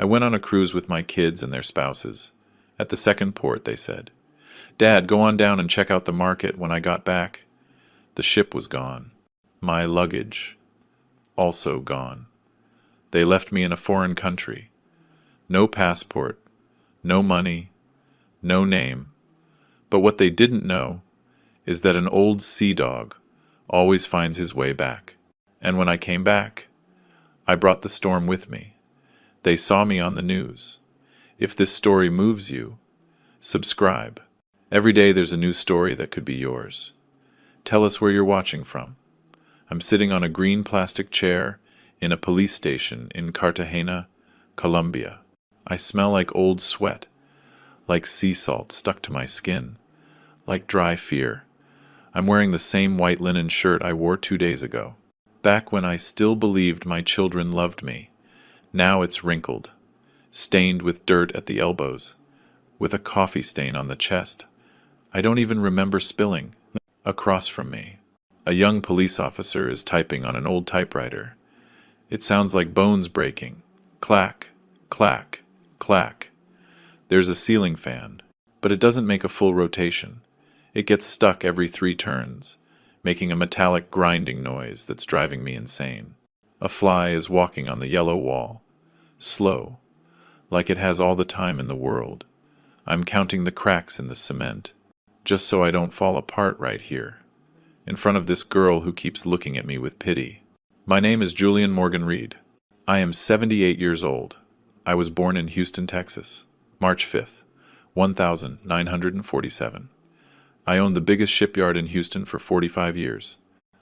I went on a cruise with my kids and their spouses. At the second port, they said, "Dad, go on down and check out the market." When I got back, the ship was gone. My luggage, also gone. They left me in a foreign country. No passport, no money, no name. But what they didn't know is that an old sea dog always finds his way back. And when I came back, I brought the storm with me. They saw me on the news. If this story moves you, subscribe. Every day there's a new story that could be yours. Tell us where you're watching from. I'm sitting on a green plastic chair in a police station in Cartagena, Colombia. I smell like old sweat, like sea salt stuck to my skin, like dry fear. I'm wearing the same white linen shirt I wore 2 days ago, back when I still believed my children loved me. Now it's wrinkled, stained with dirt at the elbows, with a coffee stain on the chest. I don't even remember spilling. Across from me, a young police officer is typing on an old typewriter. It sounds like bones breaking. Clack, clack, clack. There's a ceiling fan, but it doesn't make a full rotation. It gets stuck every 3 turns, making a metallic grinding noise that's driving me insane. A fly is walking on the yellow wall, slow, like it has all the time in the world. I'm counting the cracks in the cement, just so I don't fall apart right here, in front of this girl who keeps looking at me with pity. My name is Julian Morgan Reed. I am 78 years old. I was born in Houston, Texas, March 5th, 1947. I owned the biggest shipyard in Houston for 45 years.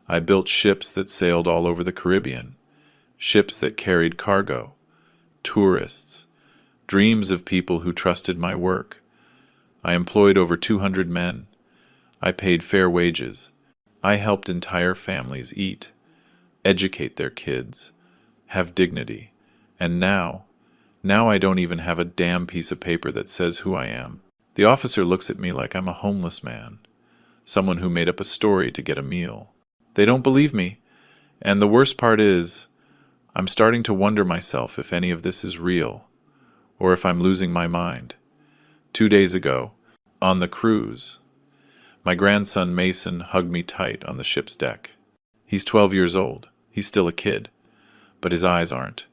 I built ships that sailed all over the Caribbean, ships that carried cargo, tourists, dreams of people who trusted my work. I employed over 200 men. I paid fair wages. I helped entire families eat, educate their kids, have dignity. And now I don't even have a damn piece of paper that says who I am. The officer looks at me like I'm a homeless man, someone who made up a story to get a meal. They don't believe me, and the worst part is, I'm starting to wonder myself if any of this is real, or if I'm losing my mind. 2 days ago, on the cruise, my grandson Mason hugged me tight on the ship's deck. He's 12 years old. He's still a kid, but his eyes aren't.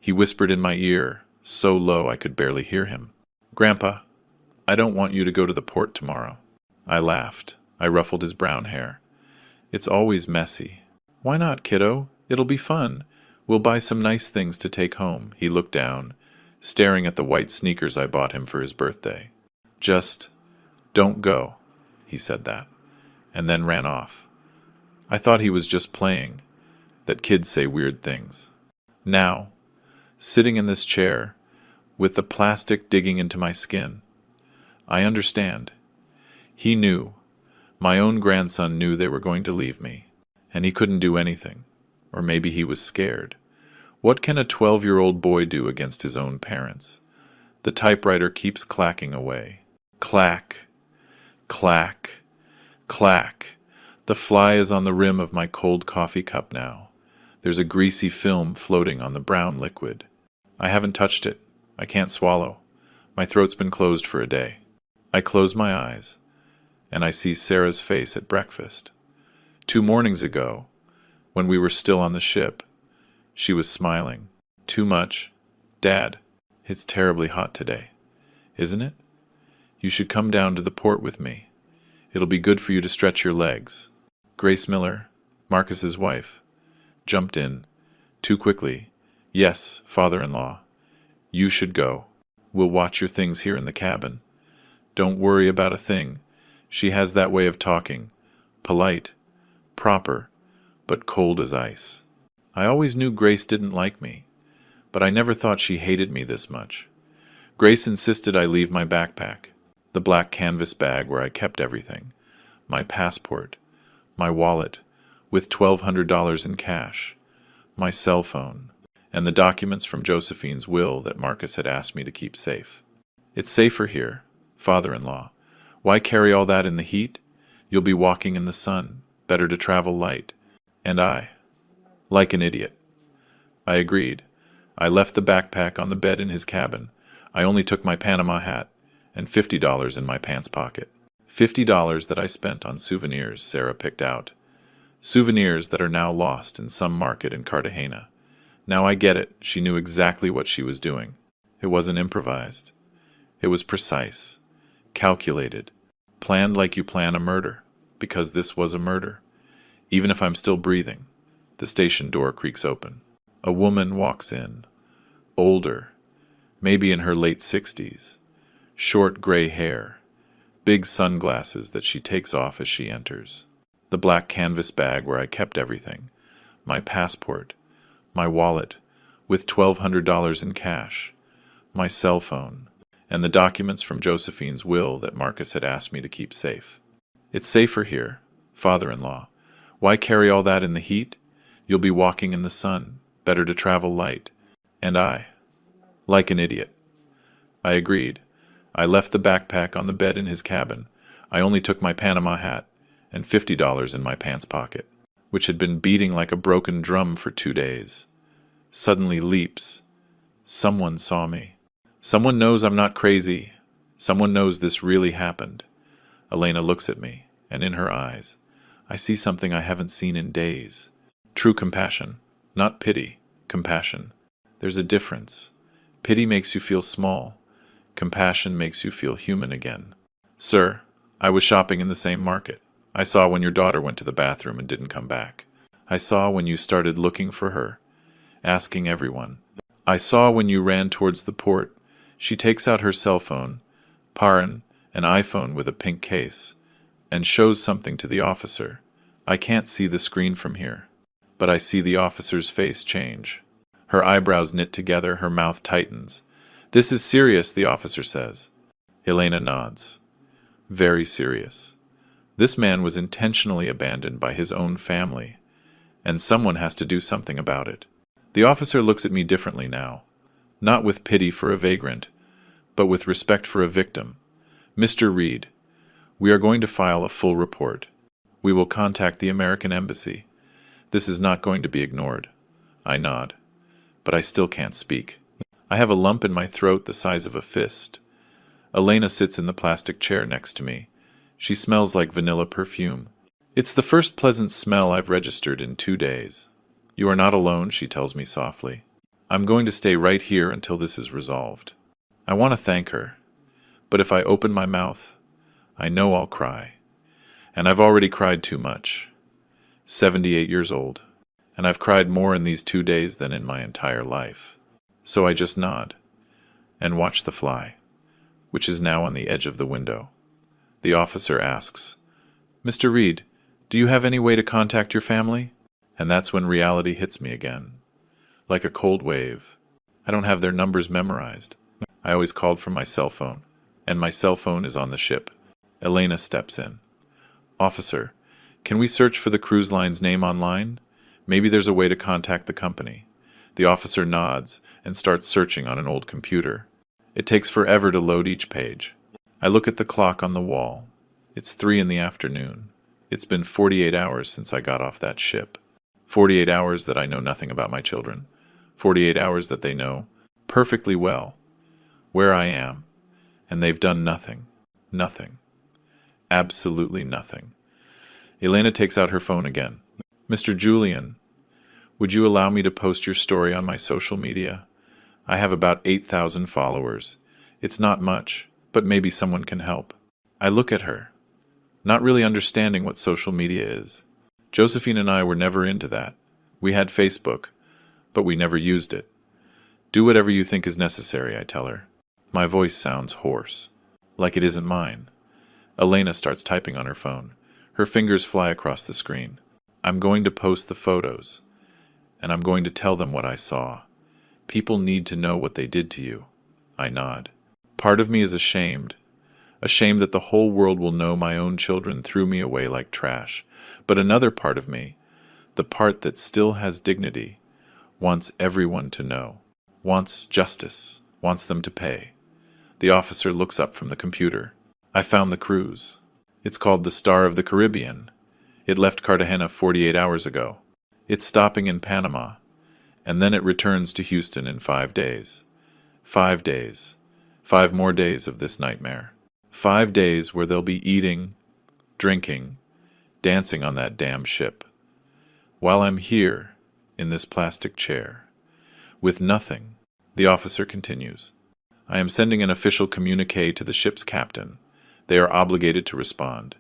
He whispered in my ear, so low I could barely hear him, "Grandpa, I don't want you to go to the port tomorrow." I laughed. I ruffled his brown hair. "It's always messy." "Why not, kiddo? It'll be fun. We'll buy some nice things to take home." He looked down, staring at the white sneakers I bought him for his birthday. "Just don't go." He said that, and then ran off. I thought he was just playing, that kids say weird things. Now, sitting in this chair, with the plastic digging into my skin, I understand. He knew. My own grandson knew they were going to leave me, and he couldn't do anything. Or maybe he was scared. What can a 12-year-old boy do against his own parents? The typewriter keeps clacking away. Clack, clack, clack. The fly is on the rim of my cold coffee cup now. There's a greasy film floating on the brown liquid. I haven't touched it. I can't swallow. My throat's been closed for a day. I close my eyes, and I see Sarah's face at breakfast. 2 mornings ago, when we were still on the ship, she was smiling. "Too much? Dad, it's terribly hot today, isn't it? You should come down to the port with me. It'll be good for you to stretch your legs." Grace Miller, Marcus's wife, jumped in, too quickly. "Yes, father-in-law. You should go. We'll watch your things here in the cabin. Don't worry about a thing." She has that way of talking, polite, proper, but cold as ice. I always knew Grace didn't like me, but I never thought she hated me this much. Grace insisted I leave my backpack, the black canvas bag where I kept everything, my passport, my wallet with $1,200 in cash, my cell phone, and the documents from Josephine's will that Marcus had asked me to keep safe. "It's safer here, father-in-law. Why carry all that in the heat? You'll be walking in the sun. Better to travel light." And I, like an idiot, I agreed. I left the backpack on the bed in his cabin. I only took my Panama hat and $50 in my pants pocket. $50 that I spent on souvenirs Sarah picked out. Souvenirs that are now lost in some market in Cartagena. Now I get it. She knew exactly what she was doing. It wasn't improvised. It was precise, calculated, planned like you plan a murder, because this was a murder. Even if I'm still breathing, the station door creaks open. A woman walks in, older, maybe in her late 60s, short gray hair, big sunglasses that she takes off as she enters, the black canvas bag where I kept everything, my passport, my wallet with $1,200 in cash, my cell phone, and the documents from Josephine's will that Marcus had asked me to keep safe. It's safer here, father-in-law. Why carry all that in the heat? You'll be walking in the sun. Better to travel light. And I, like an idiot. I agreed. I left the backpack on the bed in his cabin. I only took my Panama hat and $50 in my pants pocket, which had been beating like a broken drum for 2 days. Suddenly leaps. Someone saw me. Someone knows I'm not crazy. Someone knows this really happened. Elena looks at me, and in her eyes, I see something I haven't seen in days. True compassion. Not pity. Compassion. There's a difference. Pity makes you feel small. Compassion makes you feel human again. Sir, I was shopping in the same market. I saw when your daughter went to the bathroom and didn't come back. I saw when you started looking for her, asking everyone. I saw when you ran towards the port. She takes out her cell phone, an iPhone with a pink case, and shows something to the officer. I can't see the screen from here, but I see the officer's face change. Her eyebrows knit together, her mouth tightens. This is serious, the officer says. Elena nods. Very serious. This man was intentionally abandoned by his own family, and someone has to do something about it. The officer looks at me differently now, not with pity for a vagrant, but with respect for a victim. Mr. Reed, we are going to file a full report. We will contact the American Embassy. This is not going to be ignored. I nod, but I still can't speak. I have a lump in my throat the size of a fist. Elena sits in the plastic chair next to me. She smells like vanilla perfume. It's the first pleasant smell I've registered in 2 days. You are not alone, she tells me softly. I'm going to stay right here until this is resolved. I want to thank her, but if I open my mouth, I know I'll cry. And I've already cried too much. 78 years old, and I've cried more in these 2 days than in my entire life. So I just nod and watch the fly, which is now on the edge of the window. The officer asks, Mr. Reed, do you have any way to contact your family? And that's when reality hits me again. Like a cold wave. I don't have their numbers memorized. I always called from my cell phone, and my cell phone is on the ship. Elena steps in. Officer, can we search for the cruise line's name online? Maybe there's a way to contact the company. The officer nods and starts searching on an old computer. It takes forever to load each page. I look at the clock on the wall. It's 3 in the afternoon. It's been 48 hours since I got off that ship. 48 hours that I know nothing about my children. 48 hours that they know perfectly well where I am, and they've done nothing. Nothing. Absolutely nothing. Elena takes out her phone again. Mr. Julian, would you allow me to post your story on my social media? I have about 8,000 followers. It's not much, but maybe someone can help. I look at her, not really understanding what social media is. Josephine and I were never into that. We had Facebook, but we never used it. Do whatever you think is necessary, I tell her. My voice sounds hoarse, like it isn't mine. Elena starts typing on her phone. Her fingers fly across the screen. I'm going to post the photos, and I'm going to tell them what I saw. People need to know what they did to you. I nod. Part of me is ashamed that the whole world will know my own children threw me away like trash. But another part of me, the part that still has dignity, wants everyone to know, wants justice, wants them to pay. The officer looks up from the computer. I found the cruise. It's called the Star of the Caribbean. It left Cartagena 48 hours ago. It's stopping in Panama, and then it returns to Houston in 5 days. 5 days. 5 more days of this nightmare. 5 days where they'll be eating, drinking, dancing on that damn ship. While I'm here, in this plastic chair, with nothing, the officer continues. I am sending an official communique to the ship's captain. They are obligated to respond.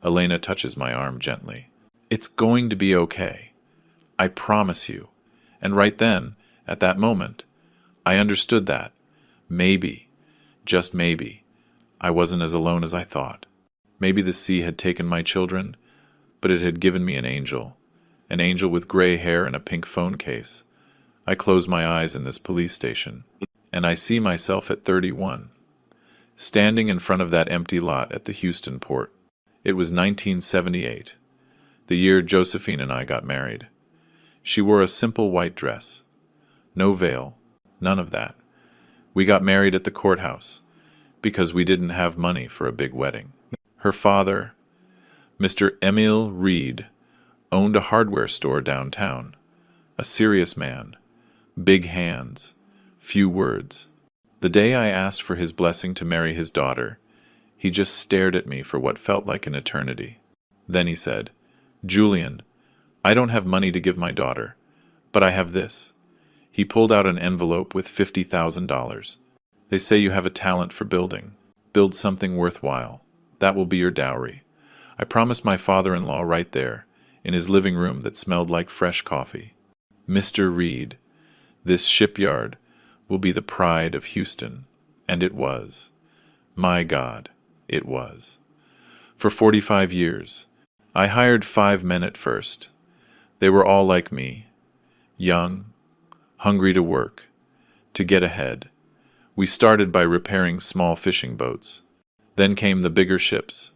Elena touches my arm gently. It's going to be okay. I promise you. And right then, at that moment, I understood that. Maybe, just maybe, I wasn't as alone as I thought. Maybe the sea had taken my children, but it had given me an angel with gray hair and a pink phone case. I close my eyes in this police station, and I see myself at 31, standing in front of that empty lot at the Houston port. It was 1978, the year Josephine and I got married. She wore a simple white dress. No veil, none of that. We got married at the courthouse, because we didn't have money for a big wedding. Her father, Mr. Emil Reed, owned a hardware store downtown. A serious man, big hands, few words. The day I asked for his blessing to marry his daughter, he just stared at me for what felt like an eternity. Then he said, "Julian, I don't have money to give my daughter, but I have this." He pulled out an envelope with $50,000. "They say you have a talent for building. Build something worthwhile. That will be your dowry." I promised my father-in-law right there, in his living room that smelled like fresh coffee. "Mr. Reed, this shipyard will be the pride of Houston." And it was. My God, it was. For 45 years, I hired 5 men at first. They were all like me, young, hungry to work, to get ahead. We started by repairing small fishing boats. Then came the bigger ships.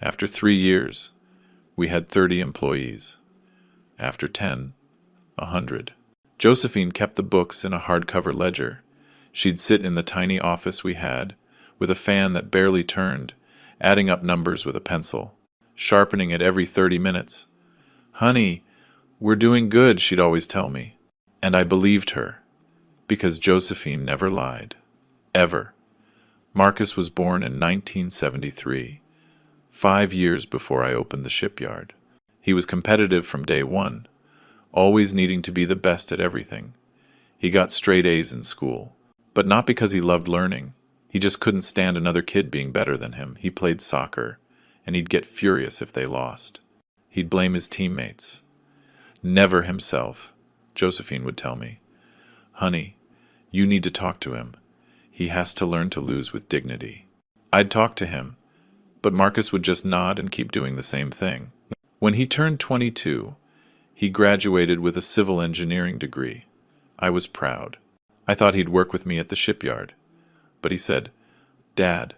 After 3 years, we had 30 employees. After 10, 100. Josephine kept the books in a hardcover ledger. She'd sit in the tiny office we had, with a fan that barely turned, adding up numbers with a pencil, sharpening it every 30 minutes. "Honey, we're doing good," she'd always tell me. And I believed her, because Josephine never lied. Ever. Marcus was born in 1973, 5 years before I opened the shipyard. He was competitive from day one, always needing to be the best at everything. He got straight A's in school, but not because he loved learning. He just couldn't stand another kid being better than him. He played soccer, and he'd get furious if they lost. He'd blame his teammates. Never himself, Josephine would tell me. "Honey, you need to talk to him. He has to learn to lose with dignity." I'd talk to him, but Marcus would just nod and keep doing the same thing. When he turned 22, he graduated with a civil engineering degree. I was proud. I thought he'd work with me at the shipyard. But he said, "Dad,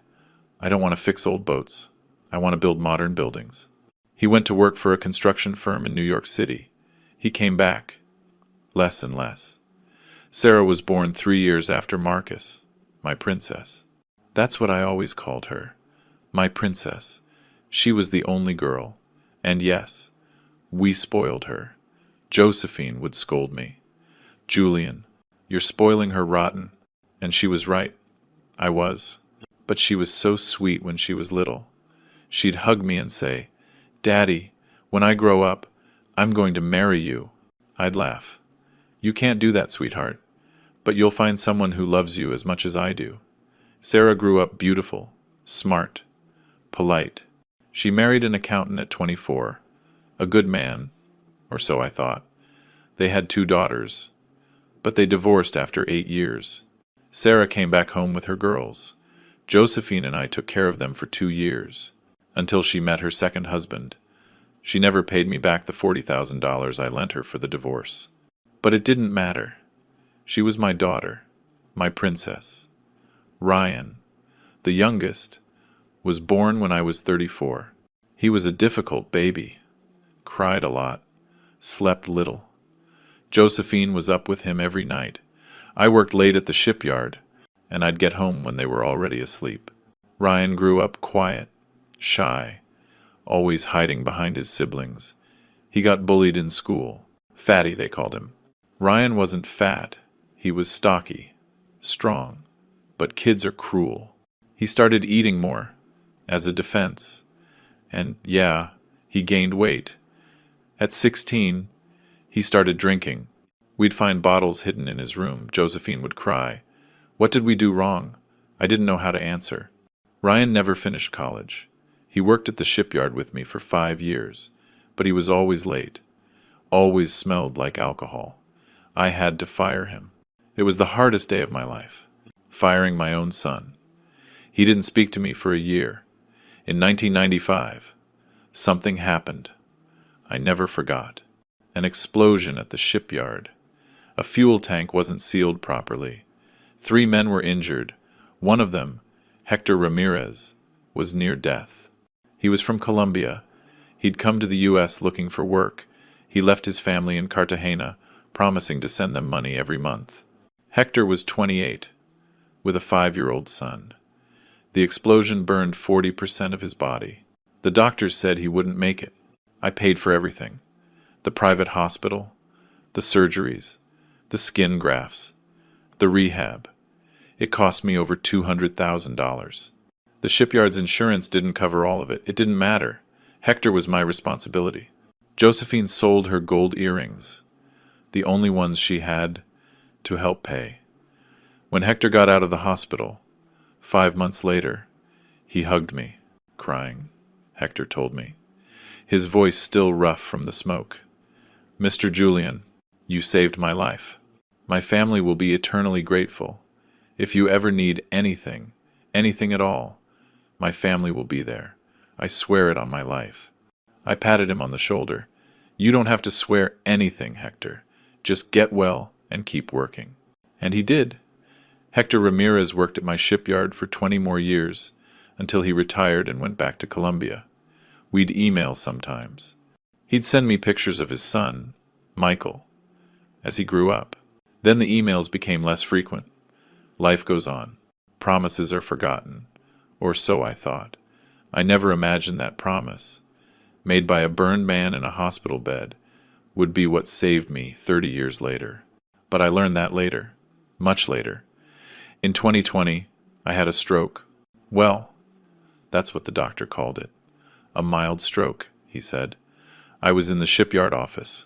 I don't want to fix old boats. I want to build modern buildings." He went to work for a construction firm in New York City. He came back. Less and less. Sarah was born 3 years after Marcus, my princess. That's what I always called her. My princess. She was the only girl. And yes, we spoiled her. Josephine would scold me. "Julian, you're spoiling her rotten." And she was right. I was. But she was so sweet when she was little. She'd hug me and say, "Daddy, when I grow up, I'm going to marry you." I'd laugh. "You can't do that, sweetheart. But you'll find someone who loves you as much as I do." Sarah grew up beautiful, smart, polite. She married an accountant at 24, a good man, or so I thought. They had 2 daughters, but they divorced after 8 years. Sarah came back home with her girls. Josephine and I took care of them for 2 years, until she met her second husband. She never paid me back the $40,000 I lent her for the divorce. But it didn't matter. She was my daughter, my princess. Ryan, the youngest, was born when I was 34. He was a difficult baby, cried a lot, slept little. Josephine was up with him every night. I worked late at the shipyard, and I'd get home when they were already asleep. Ryan grew up quiet, shy, always hiding behind his siblings. He got bullied in school. Fatty, they called him. Ryan wasn't fat. He was stocky, strong. But kids are cruel. He started eating more, as a defense. And yeah, he gained weight. At 16, he started drinking. We'd find bottles hidden in his room. Josephine would cry. What did we do wrong? I didn't know how to answer. Ryan never finished college. He worked at the shipyard with me for 5 years, but he was always late, always smelled like alcohol. I had to fire him. It was the hardest day of my life, firing my own son. He didn't speak to me for a year. In 1995, something happened. I never forgot. An explosion at the shipyard. A fuel tank wasn't sealed properly. 3 men were injured. One of them, Hector Ramirez, was near death. He was from Colombia. He'd come to the U.S. looking for work. He left his family in Cartagena, promising to send them money every month. Hector was 28, with a 5-year-old son. The explosion burned 40% of his body. The doctors said he wouldn't make it. I paid for everything. The private hospital, the surgeries, the skin grafts, the rehab. It cost me over $200,000. The shipyard's insurance didn't cover all of it. It didn't matter. Hector was my responsibility. Josephine sold her gold earrings, the only ones she had, to help pay. When Hector got out of the hospital, 5 months later, he hugged me, crying, Hector told me, his voice still rough from the smoke. Mr. Julian, you saved my life. My family will be eternally grateful. If you ever need anything, anything at all, my family will be there. I swear it on my life. I patted him on the shoulder. You don't have to swear anything, Hector. Just get well and keep working. And he did. Hector Ramirez worked at my shipyard for 20 more years, until he retired and went back to Colombia. We'd email sometimes. He'd send me pictures of his son, Michael, as he grew up. Then the emails became less frequent. Life goes on. Promises are forgotten. Or so I thought. I never imagined that promise, made by a burned man in a hospital bed, would be what saved me 30 years later. But I learned that later, much later. In 2020, I had a stroke. Well, that's what the doctor called it. A mild stroke, he said. I was in the shipyard office,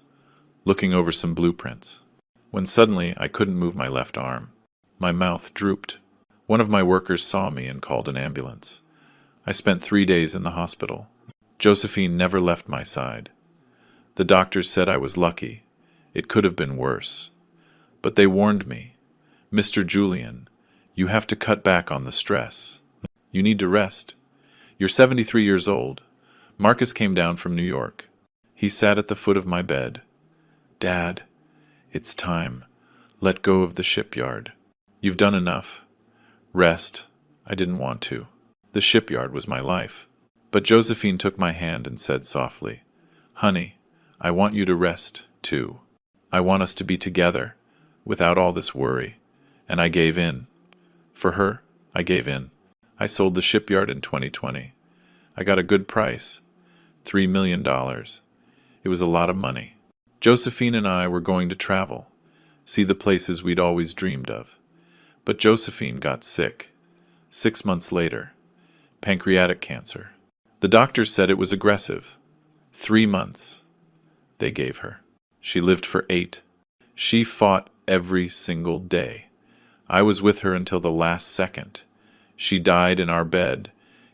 looking over some blueprints, when suddenly I couldn't move my left arm. My mouth drooped. One of my workers saw me and called an ambulance. I spent 3 days in the hospital. Josephine never left my side. The doctors said I was lucky. It could have been worse. But they warned me, Mr. Julian, you have to cut back on the stress. You need to rest. You're 73 years old. Marcus came down from New York. He sat at the foot of my bed. Dad, it's time. Let go of the shipyard. You've done enough. Rest. I didn't want to. The shipyard was my life. But Josephine took my hand and said softly, Honey, I want you to rest, too. I want us to be together, without all this worry. And I gave in. For her, I gave in. I sold the shipyard in 2020. I got a good price, $3 million. It was a lot of money. Josephine and I were going to travel, see the places we'd always dreamed of. But Josephine got sick. 6 months later, pancreatic cancer. The doctors said it was aggressive. 3 months they gave her. She lived for 8. She fought every single day. I was with her until the last second. She died in our bed,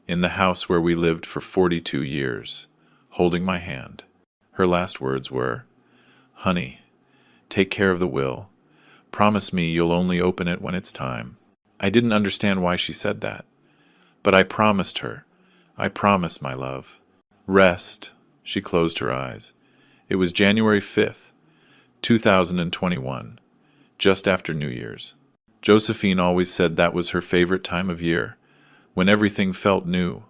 in the house where we lived for 42 years, holding my hand. Her last words were, Honey, take care of the will. Promise me you'll only open it when it's time. I didn't understand why she said that. But I promised her. I promise, my love. Rest. She closed her eyes. It was January 5th, 2021, just after New Year's. Josephine always said that was her favorite time of year, when everything felt new.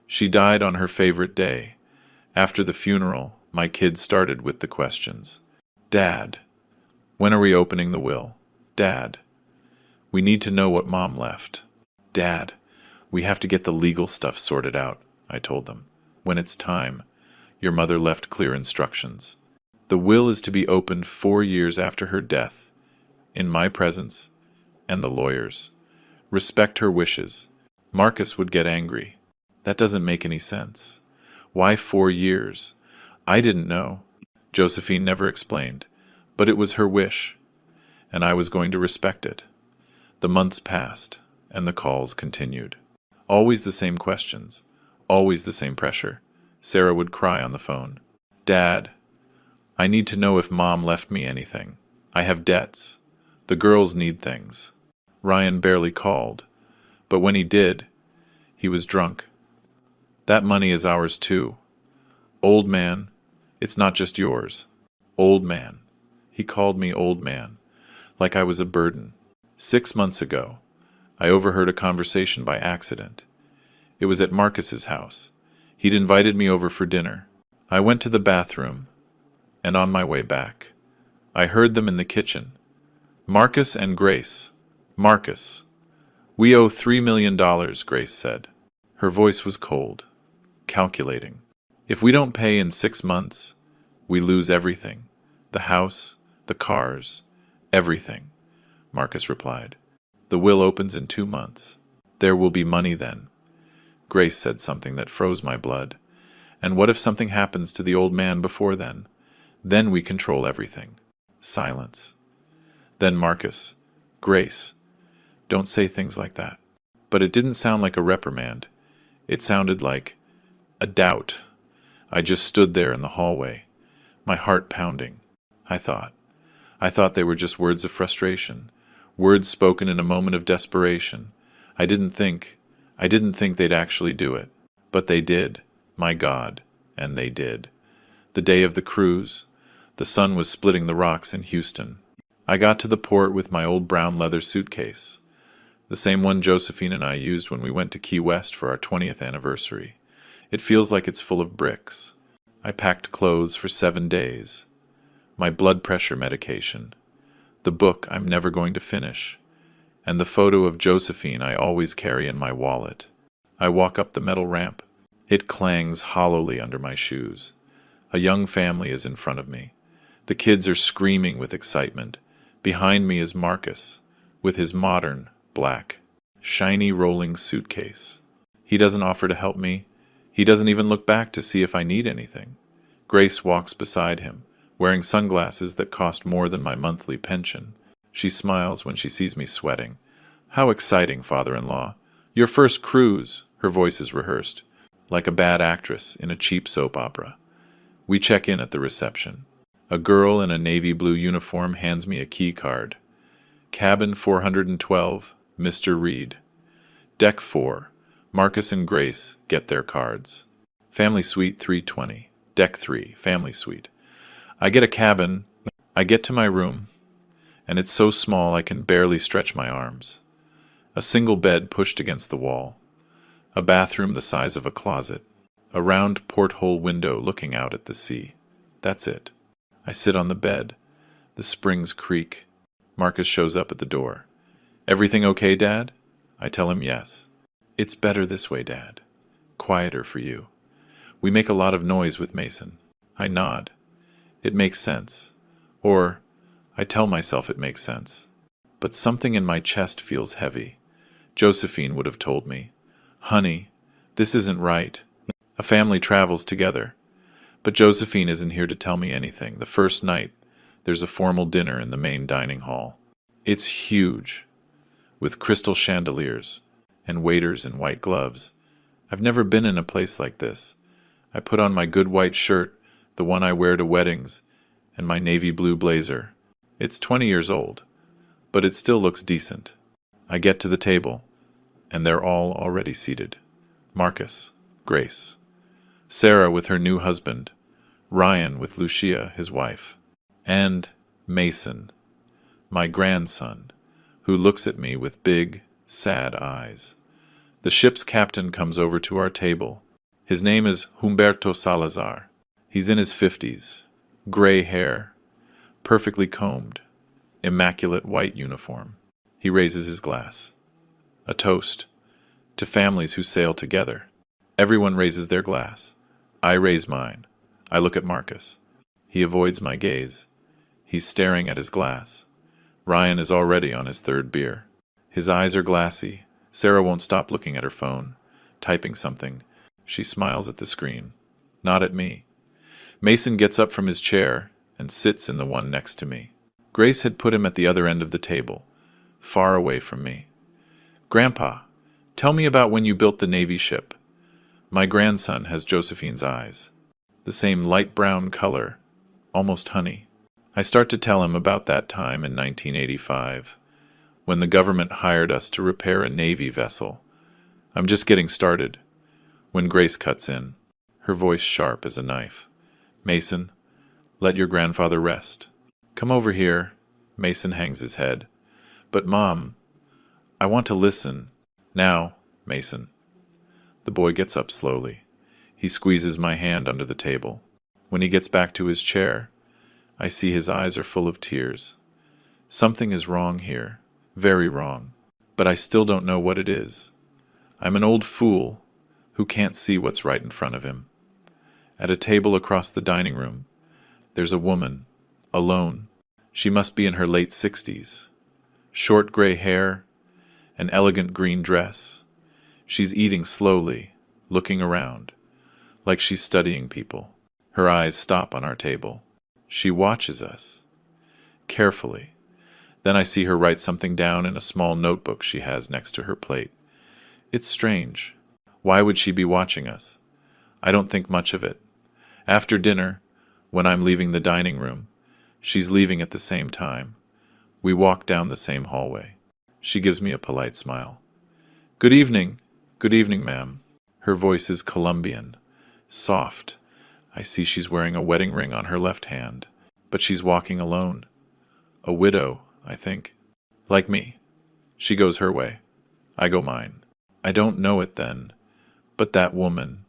She died on her favorite day. After the funeral, my kids started with the questions. Dad, when are we opening the will? Dad, we need to know what Mom left. Dad, we have to get the legal stuff sorted out, I told them. When it's time, your mother left clear instructions. The will is to be opened 4 years after her death, in my presence and the lawyer's. Respect her wishes. Marcus would get angry. That doesn't make any sense. Why 4 years? I didn't know. Josephine never explained, but it was her wish, and I was going to respect it. The months passed, and the calls continued. Always the same questions, always the same pressure. Sarah would cry on the phone. Dad, I need to know if Mom left me anything. I have debts. The girls need things. Ryan barely called, but when he did, he was drunk. That money is ours too. Old man, it's not just yours. Old man. He called me old man, like I was a burden. 6 months ago, I overheard a conversation by accident. It was at Marcus's house. He'd invited me over for dinner. I went to the bathroom, and on my way back, I heard them in the kitchen. Marcus and Grace. Marcus. We owe $3 million, Grace said. Her voice was cold, calculating. If we don't pay in 6 months, we lose everything. The house, the cars, everything, Marcus replied. The will opens in 2 months. There will be money then. Grace said something that froze my blood. And what if something happens to the old man before then? Then we control everything. Silence. Then Marcus. Grace. Don't say things like that. But it didn't sound like a reprimand. It sounded like a doubt. I just stood there in the hallway, my heart pounding. I thought they were just words of frustration, words spoken in a moment of desperation. I didn't think they'd actually do it. But they did, my God, and they did. The day of the cruise, the sun was splitting the rocks in Houston. I got to the port with my old brown leather suitcase, the same one Josephine and I used when we went to Key West for our 20th anniversary. It feels like it's full of bricks. I packed clothes for 7 days, my blood pressure medication, the book I'm never going to finish, and the photo of Josephine I always carry in my wallet. I walk up the metal ramp. It clangs hollowly under my shoes. A young family is in front of me. The kids are screaming with excitement. Behind me is Marcus, with his modern, black, shiny rolling suitcase. He doesn't offer to help me. He doesn't even look back to see if I need anything. Grace walks beside him, wearing sunglasses that cost more than my monthly pension. She smiles when she sees me sweating. How exciting, father-in-law. Your first cruise, her voice is rehearsed, like a bad actress in a cheap soap opera. We check in at the reception. A girl in a navy blue uniform hands me a key card. Cabin 412, Mr. Reed. Deck 4, Marcus and Grace get their cards. Family Suite 320, Deck 3, Family Suite. I get a cabin. I get to my room, and it's so small I can barely stretch my arms. A single bed pushed against the wall. A bathroom the size of a closet. A round porthole window looking out at the sea. That's it. I sit on the bed. The springs creak. Marcus shows up at the door. Everything okay, Dad? I tell him yes. It's better this way, Dad. Quieter for you. We make a lot of noise with Mason. I nod. It makes sense. Or, I tell myself it makes sense. But something in my chest feels heavy. Josephine would have told me, Honey, this isn't right. A family travels together. But Josephine isn't here to tell me anything. The first night, there's a formal dinner in the main dining hall. It's huge, with crystal chandeliers and waiters in white gloves. I've never been in a place like this. I put on my good white shirt, the one I wear to weddings, and my navy blue blazer. It's 20 years old, but it still looks decent. I get to the table, and they're all already seated. Marcus, Grace, Sarah with her new husband, Ryan with Lucia, his wife, and Mason, my grandson, who looks at me with big, sad eyes. The ship's captain comes over to our table. His name is Humberto Salazar. He's in his 50s, gray hair, perfectly combed, immaculate white uniform. He raises his glass. A toast to families who sail together. Everyone raises their glass. I raise mine. I look at Marcus. He avoids my gaze. He's staring at his glass. Ryan is already on his third beer. His eyes are glassy. Sarah won't stop looking at her phone, typing something. She smiles at the screen. Not at me. Mason gets up from his chair and sits in the one next to me. Grace had put him at the other end of the table, far away from me. Grandpa, tell me about when you built the Navy ship. My grandson has Josephine's eyes. The same light brown color, almost honey. I start to tell him about that time in 1985, when the government hired us to repair a Navy vessel. I'm just getting started, when Grace cuts in, her voice sharp as a knife. Mason, let your grandfather rest. Come over here. Mason hangs his head. But Mom, I want to listen. Now, Mason. The boy gets up slowly. He squeezes my hand under the table. When he gets back to his chair, I see his eyes are full of tears. Something is wrong here, very wrong, but I still don't know what it is. I'm an old fool who can't see what's right in front of him. At a table across the dining room, there's a woman, alone. She must be in her late 60s. Short gray hair, an elegant green dress. She's eating slowly, looking around, like she's studying people. Her eyes stop on our table. She watches us, carefully. Then I see her write something down in a small notebook she has next to her plate. It's strange. Why would she be watching us? I don't think much of it. After dinner, when I'm leaving the dining room, she's leaving at the same time. We walk down the same hallway. She gives me a polite smile. Good evening, ma'am. Her voice is Colombian, soft. I see she's wearing a wedding ring on her left hand, but she's walking alone. A widow, I think. Like me. She goes her way. I go mine. I don't know it then, but that woman,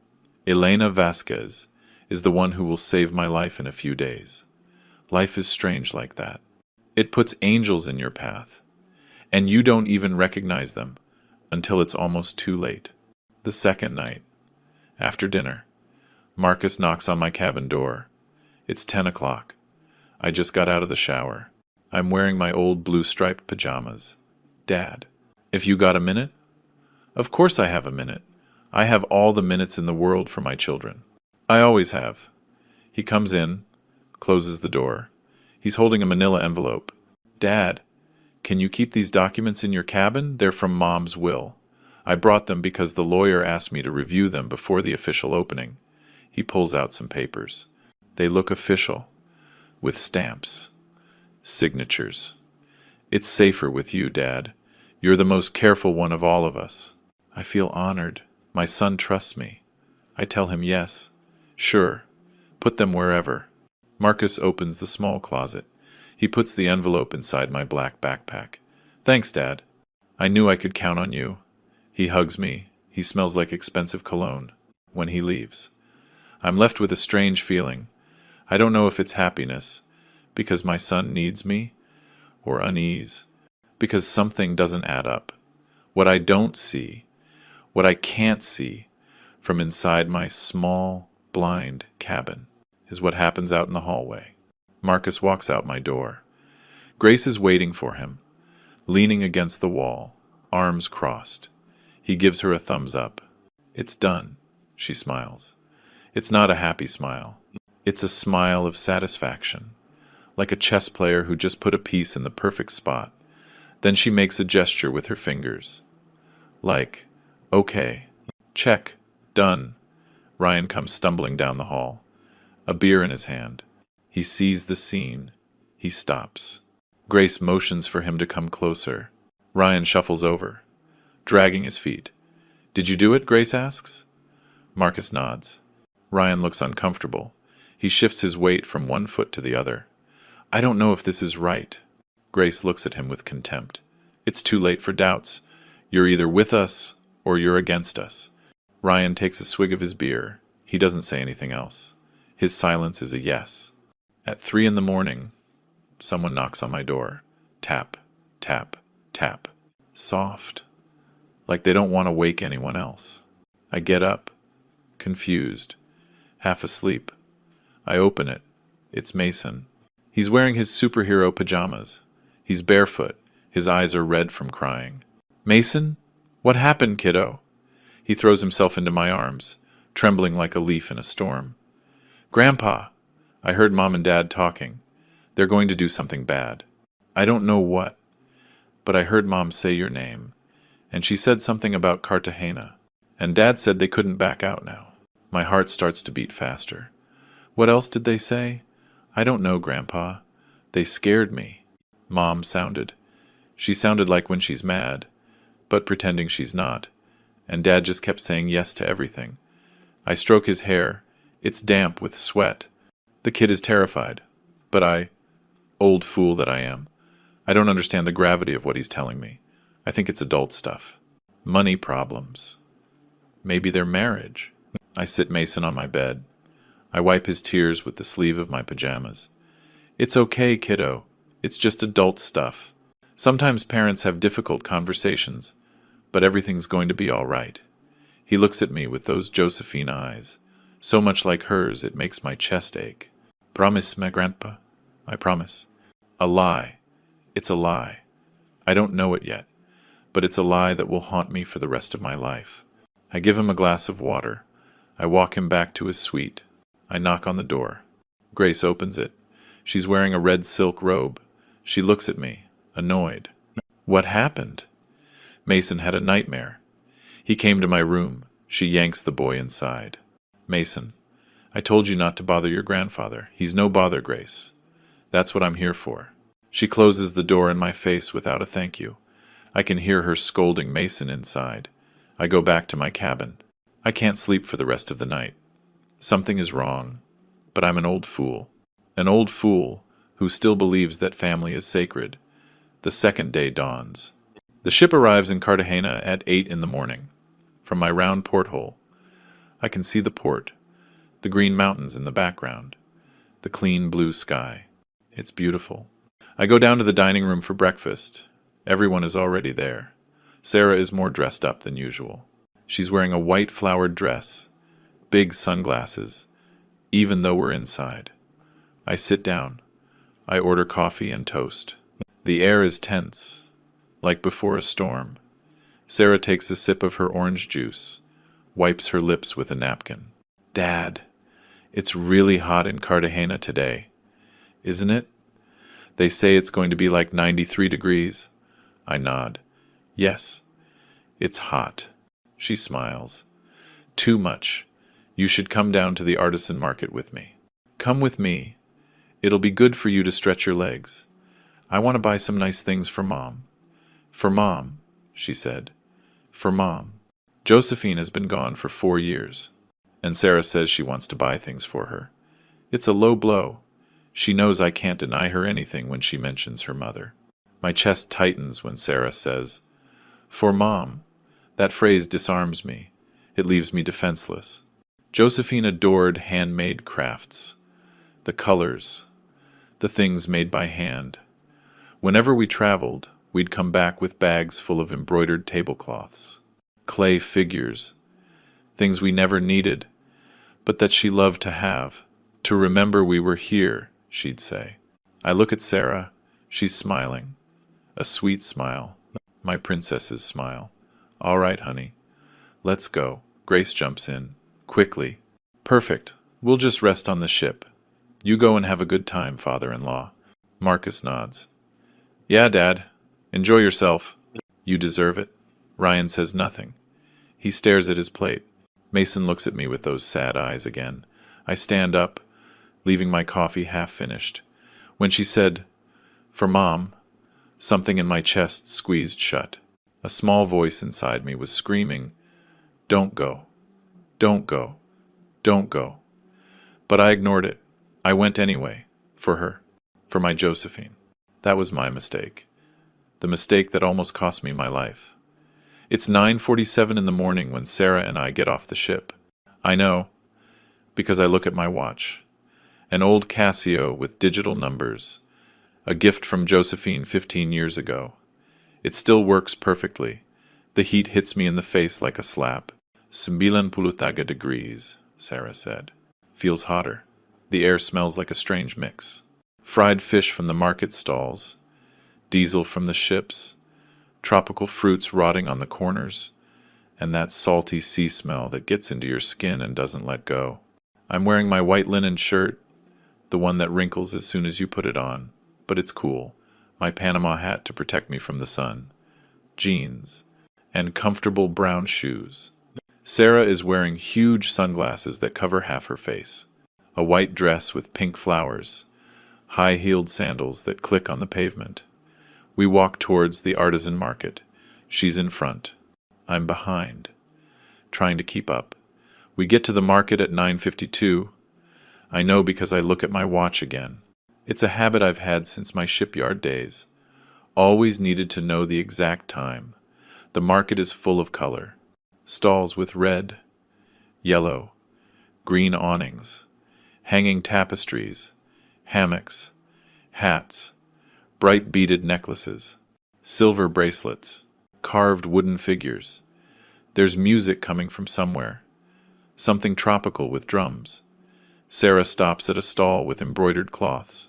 Elena Vasquez, is the one who will save my life in a few days. Life is strange like that. It puts angels in your path, and you don't even recognize them until it's almost too late. The second night, after dinner, Marcus knocks on my cabin door. It's 10 o'clock. I just got out of the shower. I'm wearing my old blue-striped pajamas. Dad, if you got a minute? Of course I have a minute. I have all the minutes in the world for my children. I always have. He comes in, closes the door. He's holding a manila envelope. Dad, can you keep these documents in your cabin? They're from Mom's will. I brought them because the lawyer asked me to review them before the official opening. He pulls out some papers. They look official, with stamps, signatures. It's safer with you, Dad. You're the most careful one of all of us. I feel honored. My son trusts me. I tell him yes. Sure. Put them wherever. Marcus opens the small closet. He puts the envelope inside my black backpack. Thanks, Dad. I knew I could count on you. He hugs me. He smells like expensive cologne when he leaves. I'm left with a strange feeling. I don't know if it's happiness, because my son needs me, or unease, because something doesn't add up. What I don't see, what I can't see from inside my small, blind cabin is what happens out in the hallway. Marcus walks out my door. Grace is waiting for him, leaning against the wall, arms crossed. He gives her a thumbs up. It's done, she smiles. It's not a happy smile. It's a smile of satisfaction, like a chess player who just put a piece in the perfect spot. Then she makes a gesture with her fingers. Like, okay, check, done. Ryan comes stumbling down the hall, a beer in his hand. He sees the scene. He stops. Grace motions for him to come closer. Ryan shuffles over, dragging his feet. Did you do it? Grace asks. Marcus nods. Ryan looks uncomfortable. He shifts his weight from one foot to the other. I don't know if this is right. Grace looks at him with contempt. It's too late for doubts. You're either with us or you're against us. Ryan takes a swig of his beer. He doesn't say anything else. His silence is a yes. At 3 a.m, someone knocks on my door. Tap, tap, tap. Soft. Like they don't want to wake anyone else. I get up, confused, half asleep. I open it. It's Mason. He's wearing his superhero pajamas. He's barefoot. His eyes are red from crying. Mason? What happened, kiddo? He throws himself into my arms, trembling like a leaf in a storm. Grandpa! I heard Mom and Dad talking. They're going to do something bad. I don't know what, but I heard Mom say your name, and she said something about Cartagena, and Dad said they couldn't back out now. My heart starts to beat faster. What else did they say? I don't know, Grandpa. They scared me. Mom sounded. She sounded like when she's mad, but pretending she's not, and Dad just kept saying yes to everything. I stroke his hair. It's damp with sweat. The kid is terrified, but old fool that I am, I don't understand the gravity of what he's telling me. I think it's adult stuff. Money problems. Maybe their marriage. I sit Mason on my bed. I wipe his tears with the sleeve of my pajamas. It's okay, kiddo. It's just adult stuff. Sometimes parents have difficult conversations, but everything's going to be all right. He looks at me with those Josephine eyes, so much like hers it makes my chest ache. Promise, my grandpa. I promise. A lie. It's a lie. I don't know it yet, but it's a lie that will haunt me for the rest of my life. I give him a glass of water. I walk him back to his suite. I knock on the door. Grace opens it. She's wearing a red silk robe. She looks at me, annoyed. What happened? Mason had a nightmare. He came to my room. She yanks the boy inside. Mason, I told you not to bother your grandfather. He's no bother, Grace. That's what I'm here for. She closes the door in my face without a thank you. I can hear her scolding Mason inside. I go back to my cabin. I can't sleep for the rest of the night. Something is wrong, but I'm an old fool. An old fool who still believes that family is sacred. The second day dawns. The ship arrives in Cartagena at 8 in the morning. From my round porthole, I can see the port, the green mountains in the background, the clean blue sky. It's beautiful. I go down to the dining room for breakfast. Everyone is already there. Sarah is more dressed up than usual. She's wearing a white flowered dress, big sunglasses, even though we're inside. I sit down. I order coffee and toast. The air is tense, like before a storm. Sarah takes a sip of her orange juice, wipes her lips with a napkin. Dad, it's really hot in Cartagena today, isn't it? They say it's going to be like 93 degrees. I nod. Yes, it's hot. She smiles. Too much. You should come down to the artisan market with me. Come with me. It'll be good for you to stretch your legs. I want to buy some nice things for Mom. For Mom, she said. For Mom. Josephine has been gone for 4 years, and Sarah says she wants to buy things for her. It's a low blow. She knows I can't deny her anything when she mentions her mother. My chest tightens when Sarah says, "For Mom." That phrase disarms me. It leaves me defenseless. Josephine adored handmade crafts. The colors. The things made by hand. Whenever we traveled, we'd come back with bags full of embroidered tablecloths, clay figures, things we never needed, but that she loved to have. To remember we were here, she'd say. I look at Sarah. She's smiling. A sweet smile. My princess's smile. All right, honey. Let's go. Grace jumps in. Quickly. Perfect. We'll just rest on the ship. You go and have a good time, father-in-law. Marcus nods. Yeah, Dad. Enjoy yourself. You deserve it. Ryan says nothing. He stares at his plate. Mason looks at me with those sad eyes again. I stand up, leaving my coffee half finished. When she said, "For Mom," something in my chest squeezed shut. A small voice inside me was screaming, "Don't go. Don't go. Don't go." But I ignored it. I went anyway. For her. For my Josephine. That was my mistake. The mistake that almost cost me my life. It's 9:47 in the morning when Sarah and I get off the ship. I know, because I look at my watch. An old Casio with digital numbers. A gift from Josephine 15 years ago. It still works perfectly. The heat hits me in the face like a slap. 90 degrees, Sarah said. Feels hotter. The air smells like a strange mix. Fried fish from the market stalls, diesel from the ships, tropical fruits rotting on the corners, and that salty sea smell that gets into your skin and doesn't let go. I'm wearing my white linen shirt, the one that wrinkles as soon as you put it on, but it's cool. My Panama hat to protect me from the sun, jeans, and comfortable brown shoes. Sarah is wearing huge sunglasses that cover half her face, a white dress with pink flowers, high-heeled sandals that click on the pavement. We walk towards the artisan market. She's in front. I'm behind, trying to keep up. We get to the market at 9:52. I know because I look at my watch again. It's a habit I've had since my shipyard days. Always needed to know the exact time. The market is full of color. Stalls with red, yellow, green awnings, hanging tapestries, hammocks, hats, bright beaded necklaces, silver bracelets, carved wooden figures. There's music coming from somewhere, something tropical with drums. Sarah stops at a stall with embroidered cloths.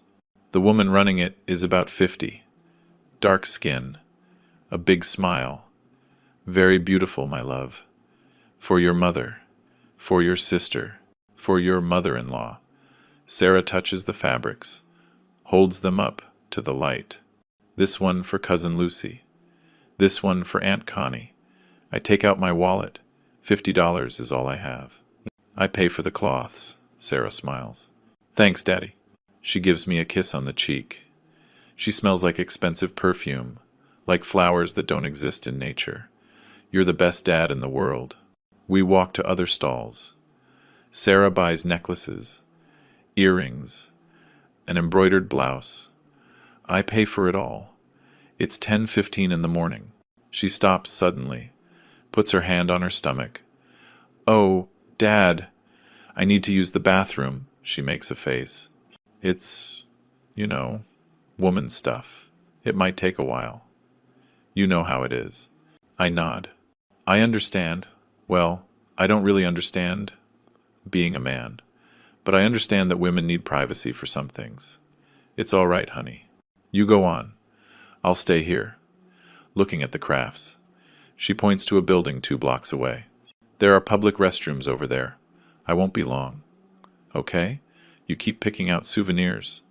The woman running it is about 50. Dark skin, a big smile. Very beautiful, my love. For your mother, for your sister, for your mother-in-law. Sarah touches the fabrics, holds them up to the light. This one for Cousin Lucy. This one for Aunt Connie. I take out my wallet. $50 is all I have. I pay for the cloths. Sarah smiles. Thanks, Daddy. She gives me a kiss on the cheek. She smells like expensive perfume, like flowers that don't exist in nature. You're the best dad in the world. We walk to other stalls. Sarah buys necklaces, earrings, an embroidered blouse. I pay for it all. It's 10:15 in the morning. She stops suddenly, puts her hand on her stomach. Oh, Dad, I need to use the bathroom. She makes a face. It's, woman stuff. It might take a while. You know how it is. I nod. I understand. Well, I don't really understand being a man, but I understand that women need privacy for some things. It's all right, honey. You go on. I'll stay here, looking at the crafts. She points to a building 2 blocks away. There are public restrooms over there. I won't be long. Okay? You keep picking out souvenirs.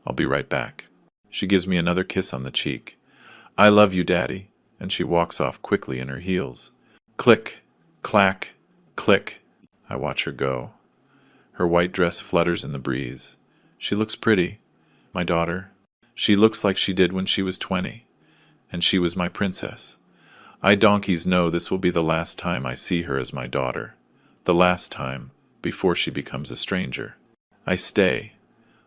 I'll be right back. She gives me another kiss on the cheek. I love you, Daddy, and she walks off quickly in her heels. Click, clack, click. I watch her go. Her white dress flutters in the breeze. She looks pretty. My daughter. She looks like she did when she was 20, and she was my princess. I donkeys know this will be the last time I see her as my daughter. The last time, before she becomes a stranger. I stay,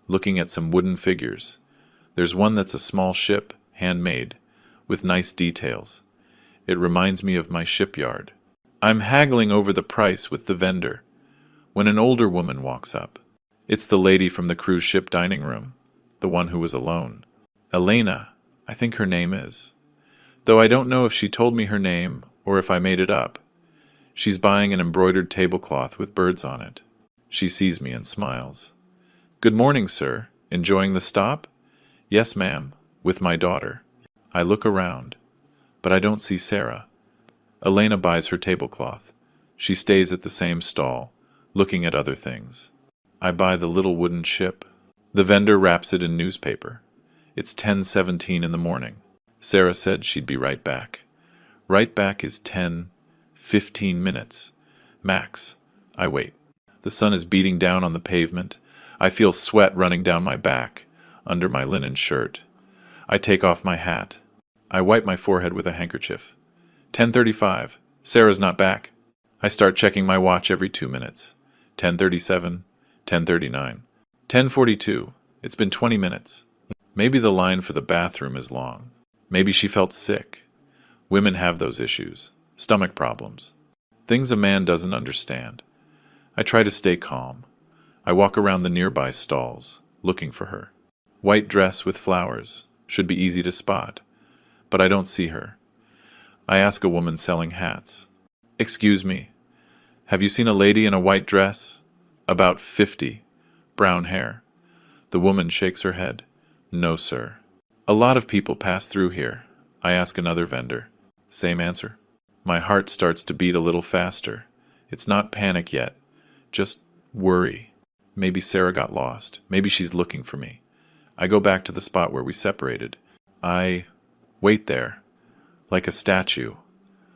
looking at some wooden figures. There's one that's a small ship, handmade, with nice details. It reminds me of my shipyard. I'm haggling over the price with the vendor, when an older woman walks up. It's the lady from the cruise ship dining room, the one who was alone. Elena, I think her name is. Though I don't know if she told me her name or if I made it up. She's buying an embroidered tablecloth with birds on it. She sees me and smiles. Good morning, sir. Enjoying the stop? Yes, ma'am, with my daughter. I look around, but I don't see Sarah. Elena buys her tablecloth. She stays at the same stall, looking at other things. I buy the little wooden ship. The vendor wraps it in newspaper. It's 10:17 in the morning. Sarah said she'd be right back. Right back is 10-15 minutes. Max. I wait. The sun is beating down on the pavement. I feel sweat running down my back, under my linen shirt. I take off my hat. I wipe my forehead with a handkerchief. 10:35. Sarah's not back. I start checking my watch every 2 minutes. 10:37. 10:39. 10:42. It's been 20 minutes. Maybe the line for the bathroom is long. Maybe she felt sick. Women have those issues. Stomach problems. Things a man doesn't understand. I try to stay calm. I walk around the nearby stalls, looking for her. White dress with flowers. Should be easy to spot. But I don't see her. I ask a woman selling hats. Excuse me. Have you seen a lady in a white dress? About 50. Brown hair. The woman shakes her head. No, sir. A lot of people pass through here. I ask another vendor. Same answer. My heart starts to beat a little faster. It's not panic yet, just worry. Maybe Sarah got lost. Maybe she's looking for me. I go back to the spot where we separated. I wait there, like a statue,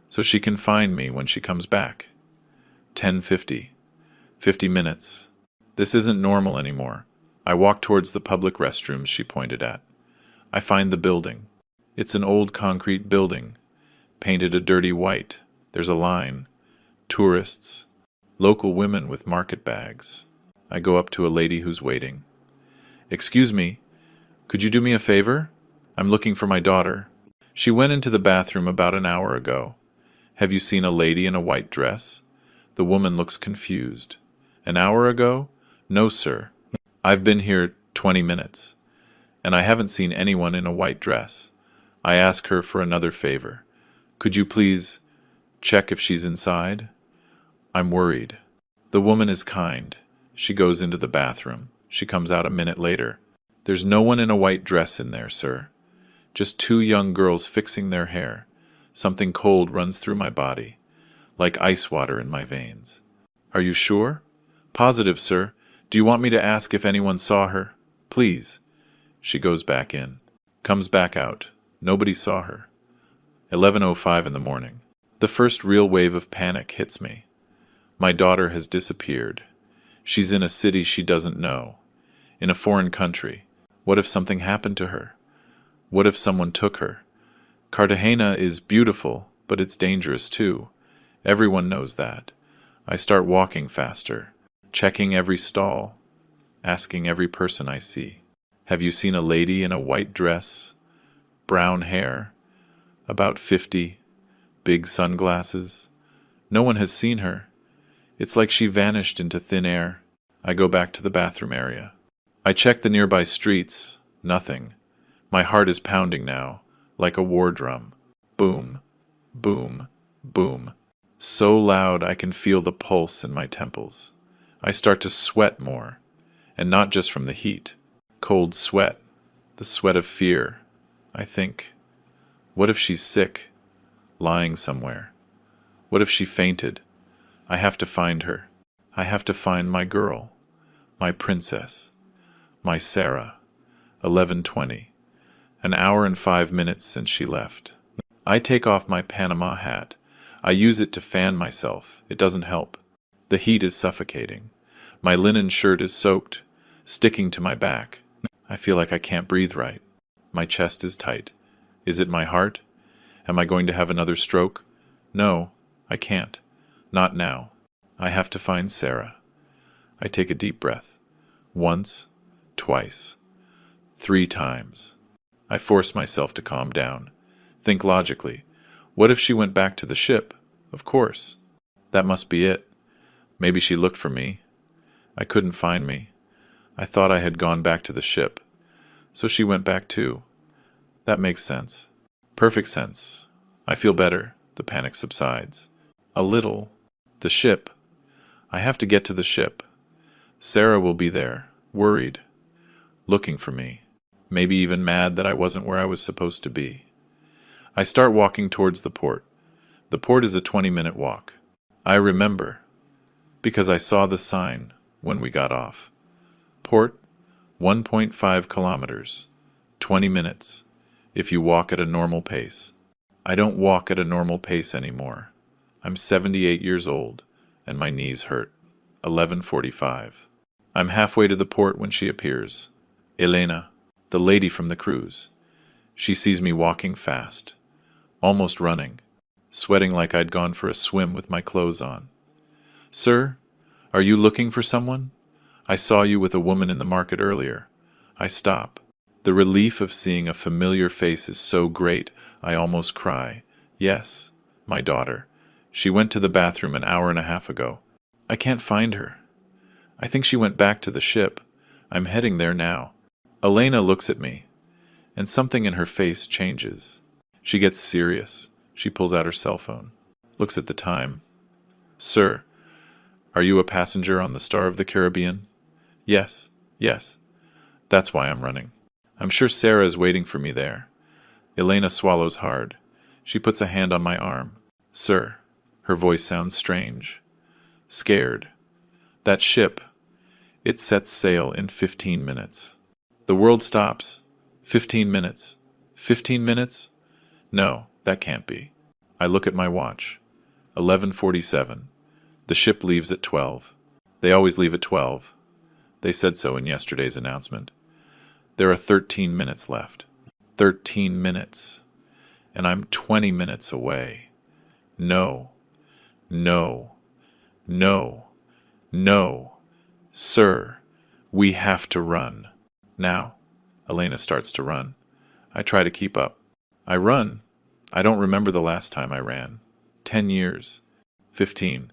so she can find me when she comes back. 10:50. 50 minutes. This isn't normal anymore. I walk towards the public restrooms she pointed at. I find the building. It's an old concrete building, painted a dirty white. There's a line. Tourists. Local women with market bags. I go up to a lady who's waiting. Excuse me, could you do me a favor? I'm looking for my daughter. She went into the bathroom about an hour ago. Have you seen a lady in a white dress? The woman looks confused. An hour ago? No, sir. I've been here 20 minutes, and I haven't seen anyone in a white dress. I ask her for another favor. Could you please check if she's inside? I'm worried. The woman is kind. She goes into the bathroom. She comes out a minute later. There's no one in a white dress in there, sir. Just two young girls fixing their hair. Something cold runs through my body, like ice water in my veins. Are you sure? Positive, sir. Do you want me to ask if anyone saw her? Please. She goes back in. Comes back out. Nobody saw her. 11:05 in the morning. The first real wave of panic hits me. My daughter has disappeared. She's in a city she doesn't know. In a foreign country. What if something happened to her? What if someone took her? Cartagena is beautiful, but it's dangerous too. Everyone knows that. I start walking faster, checking every stall, asking every person I see. Have you seen a lady in a white dress, brown hair, about 50, big sunglasses? No one has seen her. It's like she vanished into thin air. I go back to the bathroom area. I check the nearby streets. Nothing. My heart is pounding now, like a war drum. Boom, boom, boom. So loud I can feel the pulse in my temples. I start to sweat more, and not just from the heat. Cold sweat, the sweat of fear. I think, what if she's sick, lying somewhere? What if she fainted? I have to find her. I have to find my girl, my princess, my Sarah. 11:20. An hour and 5 minutes since she left. I take off my Panama hat. I use it to fan myself. It doesn't help. The heat is suffocating. My linen shirt is soaked, sticking to my back. I feel like I can't breathe right. My chest is tight. Is it my heart? Am I going to have another stroke? No, I can't. Not now. I have to find Sarah. I take a deep breath. Once, twice, 3 times. I force myself to calm down. Think logically. What if she went back to the ship? Of course. That must be it. Maybe she looked for me. I couldn't find me. I thought I had gone back to the ship. So she went back too. That makes sense. Perfect sense. I feel better. The panic subsides. A little. The ship. I have to get to the ship. Sarah will be there, worried, looking for me, maybe even mad that I wasn't where I was supposed to be. I start walking towards the port. The port is a 20-minute walk. I remember, because I saw the sign when we got off. Port, 1.5 kilometers, 20 minutes, if you walk at a normal pace. I don't walk at a normal pace anymore. I'm 78 years old, and my knees hurt. 11:45. I'm halfway to the port when she appears. Elena, the lady from the cruise. She sees me walking fast, almost running, sweating like I'd gone for a swim with my clothes on. Sir, are you looking for someone? I saw you with a woman in the market earlier. I stop. The relief of seeing a familiar face is so great, I almost cry. Yes, my daughter. She went to the bathroom an hour and a half ago. I can't find her. I think she went back to the ship. I'm heading there now. Elena looks at me, and something in her face changes. She gets serious. She pulls out her cell phone, looks at the time. Sir, are you a passenger on the Star of the Caribbean? Yes, yes. That's why I'm running. I'm sure Sarah is waiting for me there. Elena swallows hard. She puts a hand on my arm. Sir. Her voice sounds strange. Scared. That ship. It sets sail in 15 minutes. The world stops. 15 minutes. 15 minutes? No, that can't be. I look at my watch. 11:47. The ship leaves at 12. They always leave at 12. They said so in yesterday's announcement. There are 13 minutes left. 13 minutes. And I'm 20 minutes away. No. No. No. No. Sir, we have to run. Now. Elena starts to run. I try to keep up. I run. I don't remember the last time I ran. 10 years. 15.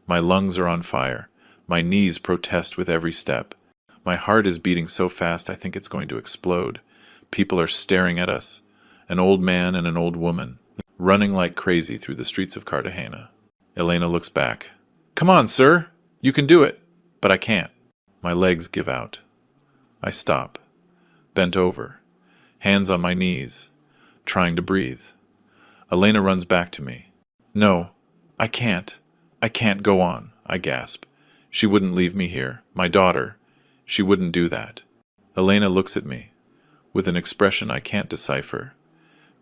My lungs are on fire. My knees protest with every step. My heart is beating so fast I think it's going to explode. People are staring at us. An old man and an old woman, running like crazy through the streets of Cartagena. Elena looks back. Come on, sir! You can do it! But I can't. My legs give out. I stop. Bent over. Hands on my knees. Trying to breathe. Elena runs back to me. No, I can't. I can't go on, I gasp. She wouldn't leave me here. My daughter. She wouldn't do that. Elena looks at me, with an expression I can't decipher.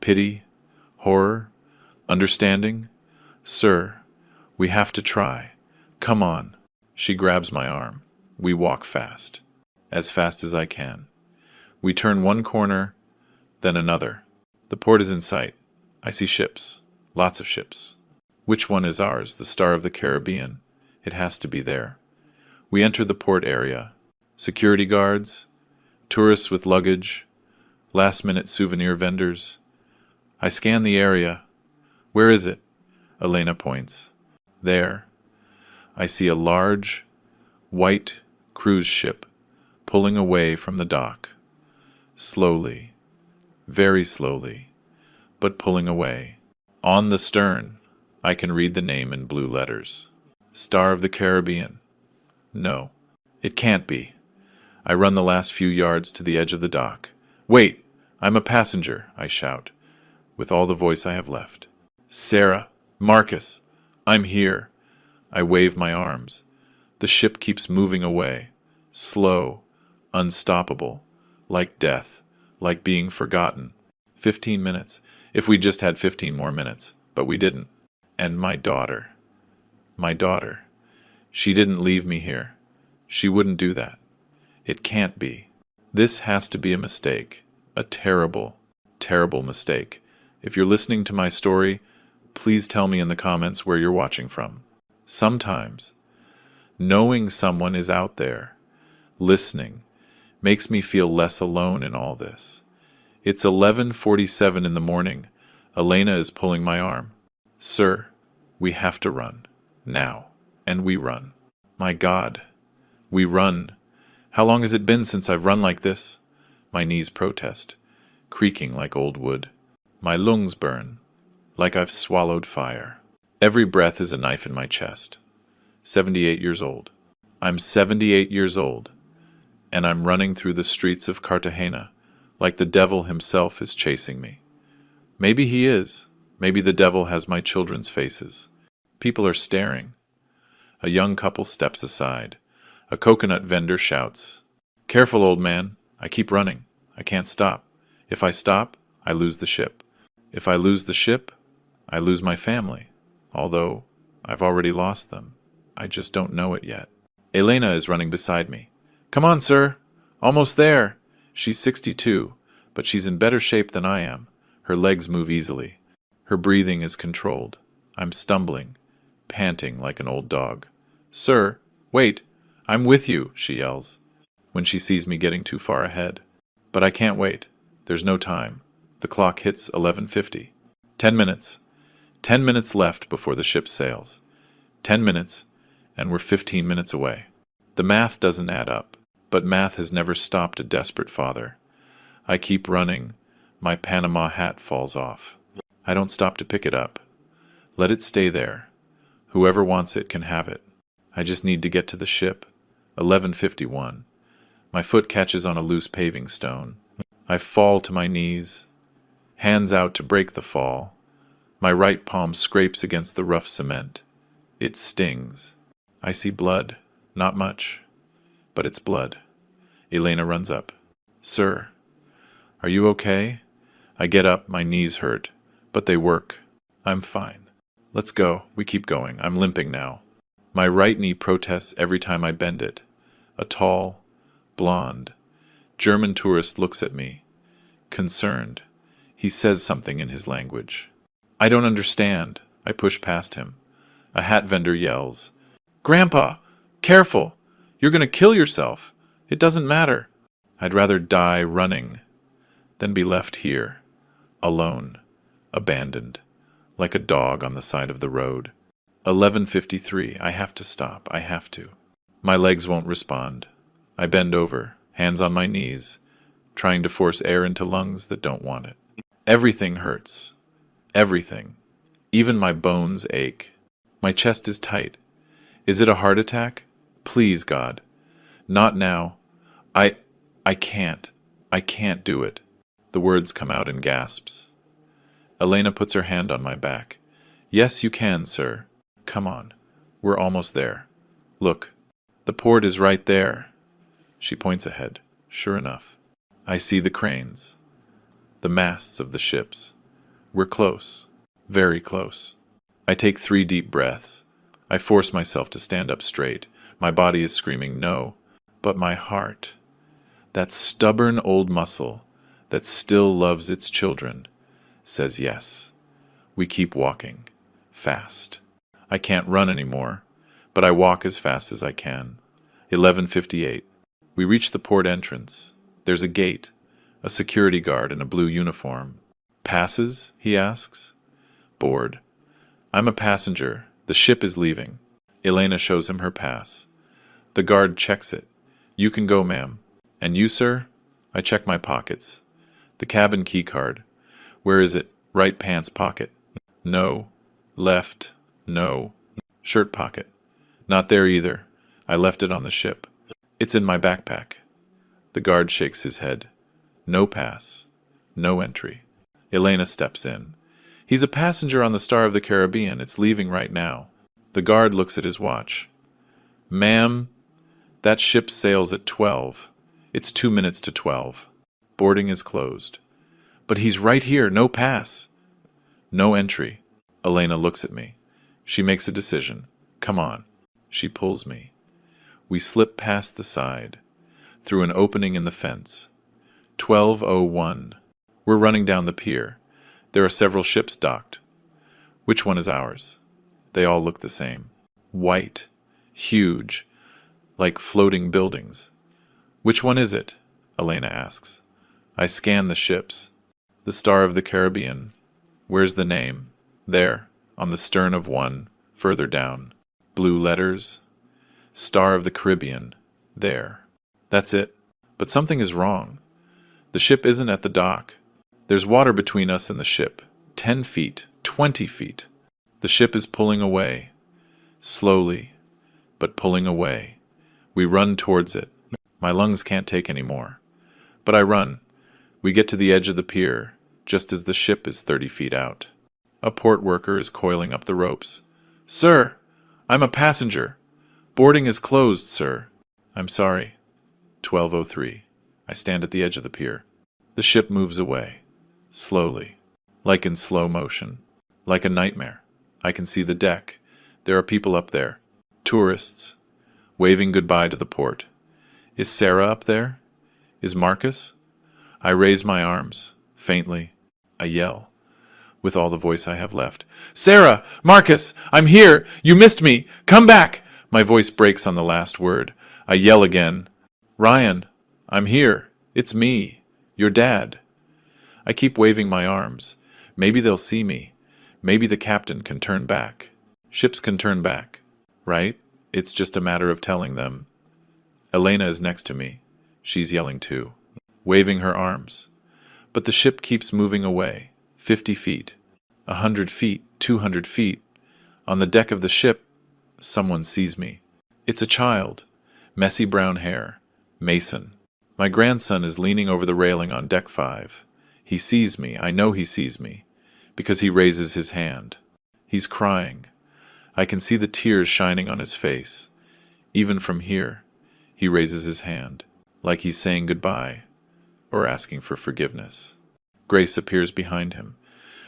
Pity, horror, understanding. Sir, we have to try. Come on. She grabs my arm. We walk fast as I can. We turn one corner, then another. The port is in sight. I see ships, lots of ships. Which one is ours, the Star of the Caribbean? It has to be there. We enter the port area. Security guards, tourists with luggage, last-minute souvenir vendors. I scan the area. Where is it? Elena points. There. I see a large, white cruise ship pulling away from the dock. Slowly, very slowly, but pulling away. On the stern, I can read the name in blue letters. Star of the Caribbean. No, it can't be. I run the last few yards to the edge of the dock. Wait! I'm a passenger, I shout, with all the voice I have left. Sarah! Marcus! I'm here! I wave my arms. The ship keeps moving away. Slow, unstoppable, like death, like being forgotten. 15 minutes. If we just had 15 more minutes, but we didn't. And my daughter. My daughter. She didn't leave me here. She wouldn't do that. It can't be. This has to be a mistake. A terrible, terrible mistake. If you're listening to my story, please tell me in the comments where you're watching from. Sometimes, knowing someone is out there, listening, makes me feel less alone in all this. It's 11:47 in the morning. Elena is pulling my arm. Sir, we have to run. Now. And we run. My God. We run. How long has it been since I've run like this? My knees protest, creaking like old wood. My lungs burn, like I've swallowed fire. Every breath is a knife in my chest. 78 years old. I'm 78 years old, and I'm running through the streets of Cartagena like the devil himself is chasing me. Maybe he is. Maybe the devil has my children's faces. People are staring. A young couple steps aside. A coconut vendor shouts, Careful, old man. I keep running. I can't stop. If I stop, I lose the ship. If I lose the ship, I lose my family. Although, I've already lost them. I just don't know it yet. Elena is running beside me. Come on, sir. Almost there. She's 62, but she's in better shape than I am. Her legs move easily. Her breathing is controlled. I'm stumbling, panting like an old dog. Sir, wait. I'm with you, she yells, when she sees me getting too far ahead. But I can't wait. There's no time. The clock hits 11:50. 10 minutes. 10 minutes left before the ship sails. 10 minutes, and we're 15 minutes away. The math doesn't add up, but math has never stopped a desperate father. I keep running. My Panama hat falls off. I don't stop to pick it up. Let it stay there. Whoever wants it can have it. I just need to get to the ship. 11:51. My foot catches on a loose paving stone. I fall to my knees, hands out to break the fall. My right palm scrapes against the rough cement. It stings. I see blood. Not much, but it's blood. Elena runs up. Sir, are you okay? I get up, my knees hurt, but they work. I'm fine. Let's go. We keep going. I'm limping now. My right knee protests every time I bend it. A tall, blonde, German tourist looks at me, concerned. He says something in his language. I don't understand. I push past him. A hat vendor yells, Grandpa, careful! You're going to kill yourself. It doesn't matter. I'd rather die running than be left here, alone, abandoned, like a dog on the side of the road. 11:53. I have to stop. I have to. My legs won't respond. I bend over, hands on my knees, trying to force air into lungs that don't want it. Everything hurts. Everything. Even my bones ache. My chest is tight. Is it a heart attack? Please, God. Not now. I can't. I can't do it. The words come out in gasps. Elena puts her hand on my back. Yes, you can, sir. Come on. We're almost there. Look. The port is right there. She points ahead. Sure enough. I see the cranes. The masts of the ships. We're close. Very close. I take 3 deep breaths. I force myself to stand up straight. My body is screaming no. But my heart, that stubborn old muscle that still loves its children, says yes. We keep walking. Fast. I can't run anymore, but I walk as fast as I can. 11:58. We reach the port entrance. There's a gate, a security guard in a blue uniform. Passes? He asks. Bored. I'm a passenger. The ship is leaving. Elena shows him her pass. The guard checks it. You can go, ma'am. And you, sir? I check my pockets. The cabin key card. Where is it? Right pants pocket. No. Left. No. Shirt pocket. Not there either. I left it on the ship. It's in my backpack. The guard shakes his head. No pass. No entry. Elena steps in. He's a passenger on the Star of the Caribbean. It's leaving right now. The guard looks at his watch. Ma'am, that ship sails at 12. It's 2 minutes to 12. Boarding is closed. But he's right here. No pass. No entry. Elena looks at me. She makes a decision. Come on. She pulls me. We slip past the side, through an opening in the fence. 12:01. We're running down the pier. There are several ships docked. Which one is ours? They all look the same. White. Huge. Like floating buildings. Which one is it? Elena asks. I scan the ships. The Star of the Caribbean. Where's the name? There, on the stern of one, further down. Blue letters. Star of the Caribbean. There. That's it. But something is wrong. The ship isn't at the dock. There's water between us and the ship. 10 feet. 20 feet. The ship is pulling away. Slowly, but pulling away. We run towards it. My lungs can't take any more. But I run. We get to the edge of the pier, just as the ship is 30 feet out. A port worker is coiling up the ropes. Sir, I'm a passenger. Boarding is closed, sir. I'm sorry. 12:03. I stand at the edge of the pier. The ship moves away. Slowly. Like in slow motion. Like a nightmare. I can see the deck. There are people up there. Tourists. Waving goodbye to the port. Is Sarah up there? Is Marcus? I raise my arms. Faintly. I yell. With all the voice I have left. Sarah! Marcus! I'm here! You missed me! Come back! My voice breaks on the last word. I yell again. Ryan! I'm here. It's me. Your dad. I keep waving my arms. Maybe they'll see me. Maybe the captain can turn back. Ships can turn back. Right? It's just a matter of telling them. Elena is next to me. She's yelling too. Waving her arms. But the ship keeps moving away. 50 feet. 100 feet. 200 feet. On the deck of the ship, someone sees me. It's a child. Messy brown hair. Mason. My grandson is leaning over the railing on deck 5. He sees me, I know he sees me, because he raises his hand. He's crying. I can see the tears shining on his face. Even from here, he raises his hand, like he's saying goodbye, or asking for forgiveness. Grace appears behind him.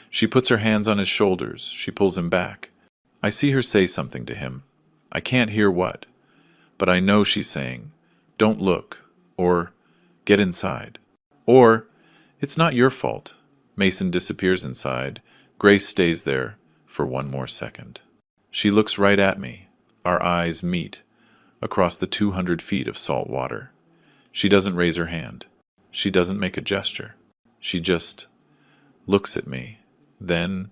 She puts her hands on his shoulders. She pulls him back. I see her say something to him. I can't hear what, but I know she's saying, "Don't look," or "Get inside," or "It's not your fault." Mason disappears inside. Grace stays there for one more second. She looks right at me. Our eyes meet across the 200 feet of salt water. She doesn't raise her hand. She doesn't make a gesture. She just looks at me. Then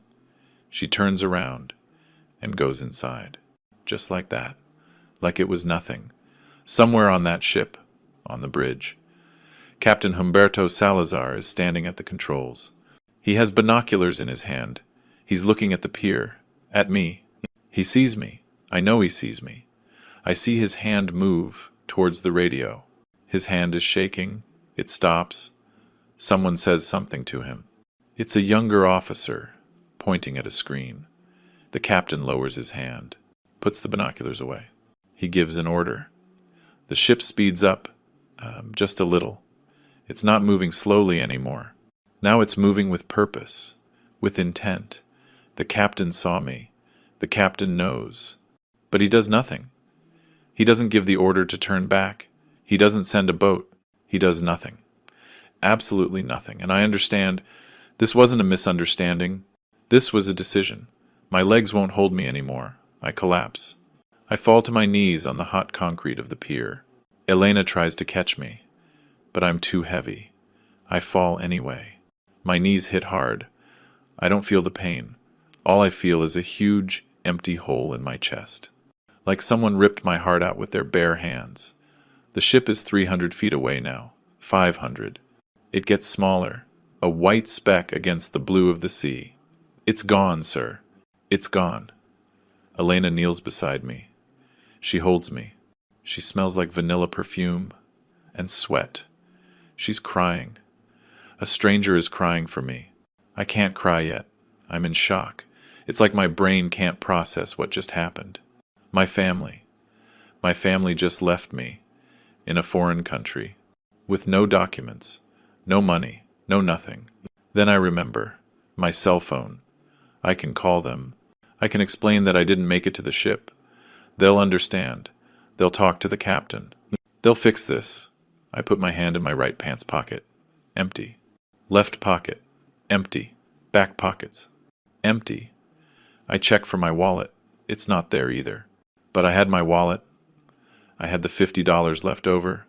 she turns around and goes inside. Just like that. Like it was nothing. Somewhere on that ship, on the bridge, Captain Humberto Salazar is standing at the controls. He has binoculars in his hand. He's looking at the pier, at me. He sees me. I know he sees me. I see his hand move towards the radio. His hand is shaking. It stops. Someone says something to him. It's a younger officer, pointing at a screen. The captain lowers his hand, puts the binoculars away. He gives an order. The ship speeds up, just a little. It's not moving slowly anymore. Now it's moving with purpose, with intent. The captain saw me. The captain knows. But he does nothing. He doesn't give the order to turn back. He doesn't send a boat. He does nothing. Absolutely nothing. And I understand this wasn't a misunderstanding. This was a decision. My legs won't hold me anymore. I collapse. I fall to my knees on the hot concrete of the pier. Elena tries to catch me, but I'm too heavy. I fall anyway. My knees hit hard. I don't feel the pain. All I feel is a huge, empty hole in my chest. Like someone ripped my heart out with their bare hands. The ship is 300 feet away now. 500. It gets smaller. A white speck against the blue of the sea. It's gone, sir. It's gone. Elena kneels beside me. She holds me. She smells like vanilla perfume and sweat. She's crying. A stranger is crying for me. I can't cry yet. I'm in shock. It's like my brain can't process what just happened. My family. My family just left me in a foreign country with no documents, no money, no nothing. Then I remember my cell phone. I can call them. I can explain that I didn't make it to the ship. They'll understand. They'll talk to the captain. They'll fix this. I put my hand in my right pants pocket. Empty. Left pocket. Empty. Back pockets. Empty. I check for my wallet. It's not there either. But I had my wallet. I had the $50 left over.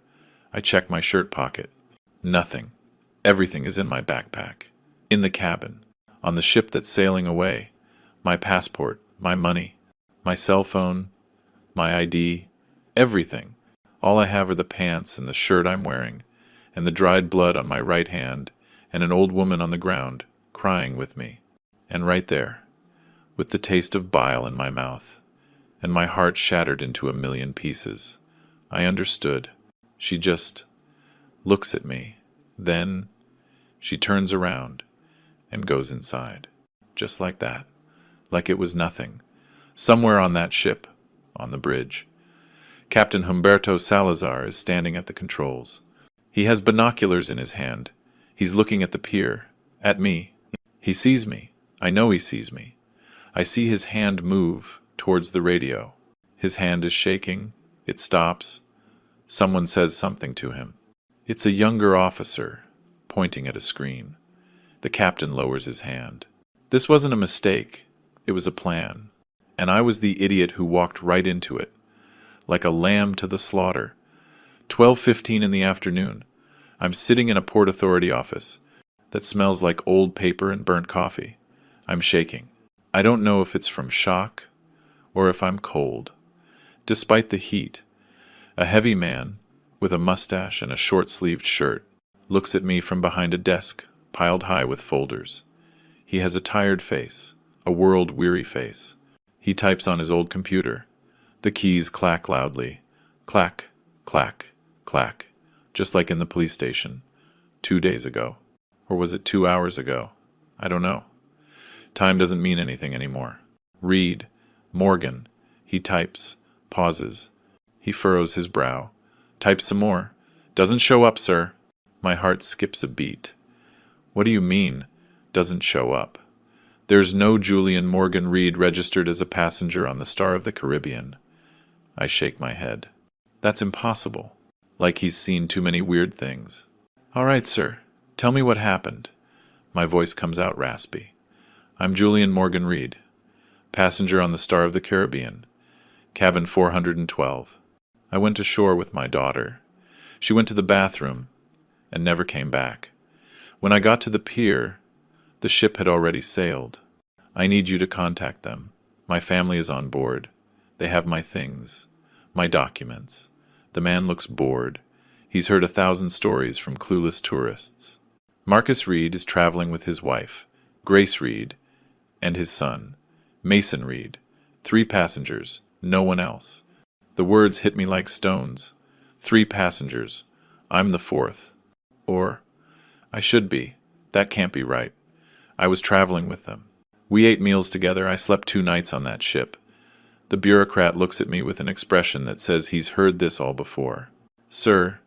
I check my shirt pocket. Nothing. Everything is in my backpack. In the cabin. On the ship that's sailing away. My passport. My money. My cell phone. My ID. Everything. All I have are the pants and the shirt I'm wearing, and the dried blood on my right hand, and an old woman on the ground, crying with me. And right there, with the taste of bile in my mouth, and my heart shattered into a million pieces, I understood. She just looks at me. Then she turns around and goes inside. Just like that. Like it was nothing. Somewhere on that ship, on the bridge, Captain Humberto Salazar is standing at the controls. He has binoculars in his hand. He's looking at the pier, at me. He sees me. I know he sees me. I see his hand move towards the radio. His hand is shaking. It stops. Someone says something to him. It's a younger officer, pointing at a screen. The captain lowers his hand. This wasn't a mistake. It was a plan. And I was the idiot who walked right into it. Like a lamb to the slaughter. 12:15 in the afternoon. I'm sitting in a Port Authority office that smells like old paper and burnt coffee. I'm shaking. I don't know if it's from shock or if I'm cold. Despite the heat, a heavy man with a mustache and a short-sleeved shirt looks at me from behind a desk piled high with folders. He has a tired face, a world-weary face. He types on his old computer. The keys clack loudly. Clack, clack, clack. just like in the police station, 2 days ago. Or was it 2 hours ago? I don't know. Time doesn't mean anything anymore. Reed, Morgan. He types, pauses. He furrows his brow. Types some more. Doesn't show up, sir. My heart skips a beat. What do you mean, doesn't show up? There's no Julian Morgan Reed registered as a passenger on the Star of the Caribbean. I shake my head. That's impossible. Like he's seen too many weird things. All right, sir. Tell me what happened. My voice comes out raspy. I'm Julian Morgan Reed, passenger on the Star of the Caribbean, cabin 412. I went ashore with my daughter. She went to the bathroom and never came back. When I got to the pier, the ship had already sailed. I need you to contact them. My family is on board. They have my things, my documents. The man looks bored. He's heard 1,000 stories from clueless tourists. Marcus Reed is traveling with his wife, Grace Reed, and his son, Mason Reed. 3 passengers, no one else. The words hit me like stones. 3 passengers. I'm the 4th. Or, I should be. That can't be right. I was traveling with them. We ate meals together. I slept 2 nights on that ship. The bureaucrat looks at me with an expression that says he's heard this all before. Sir,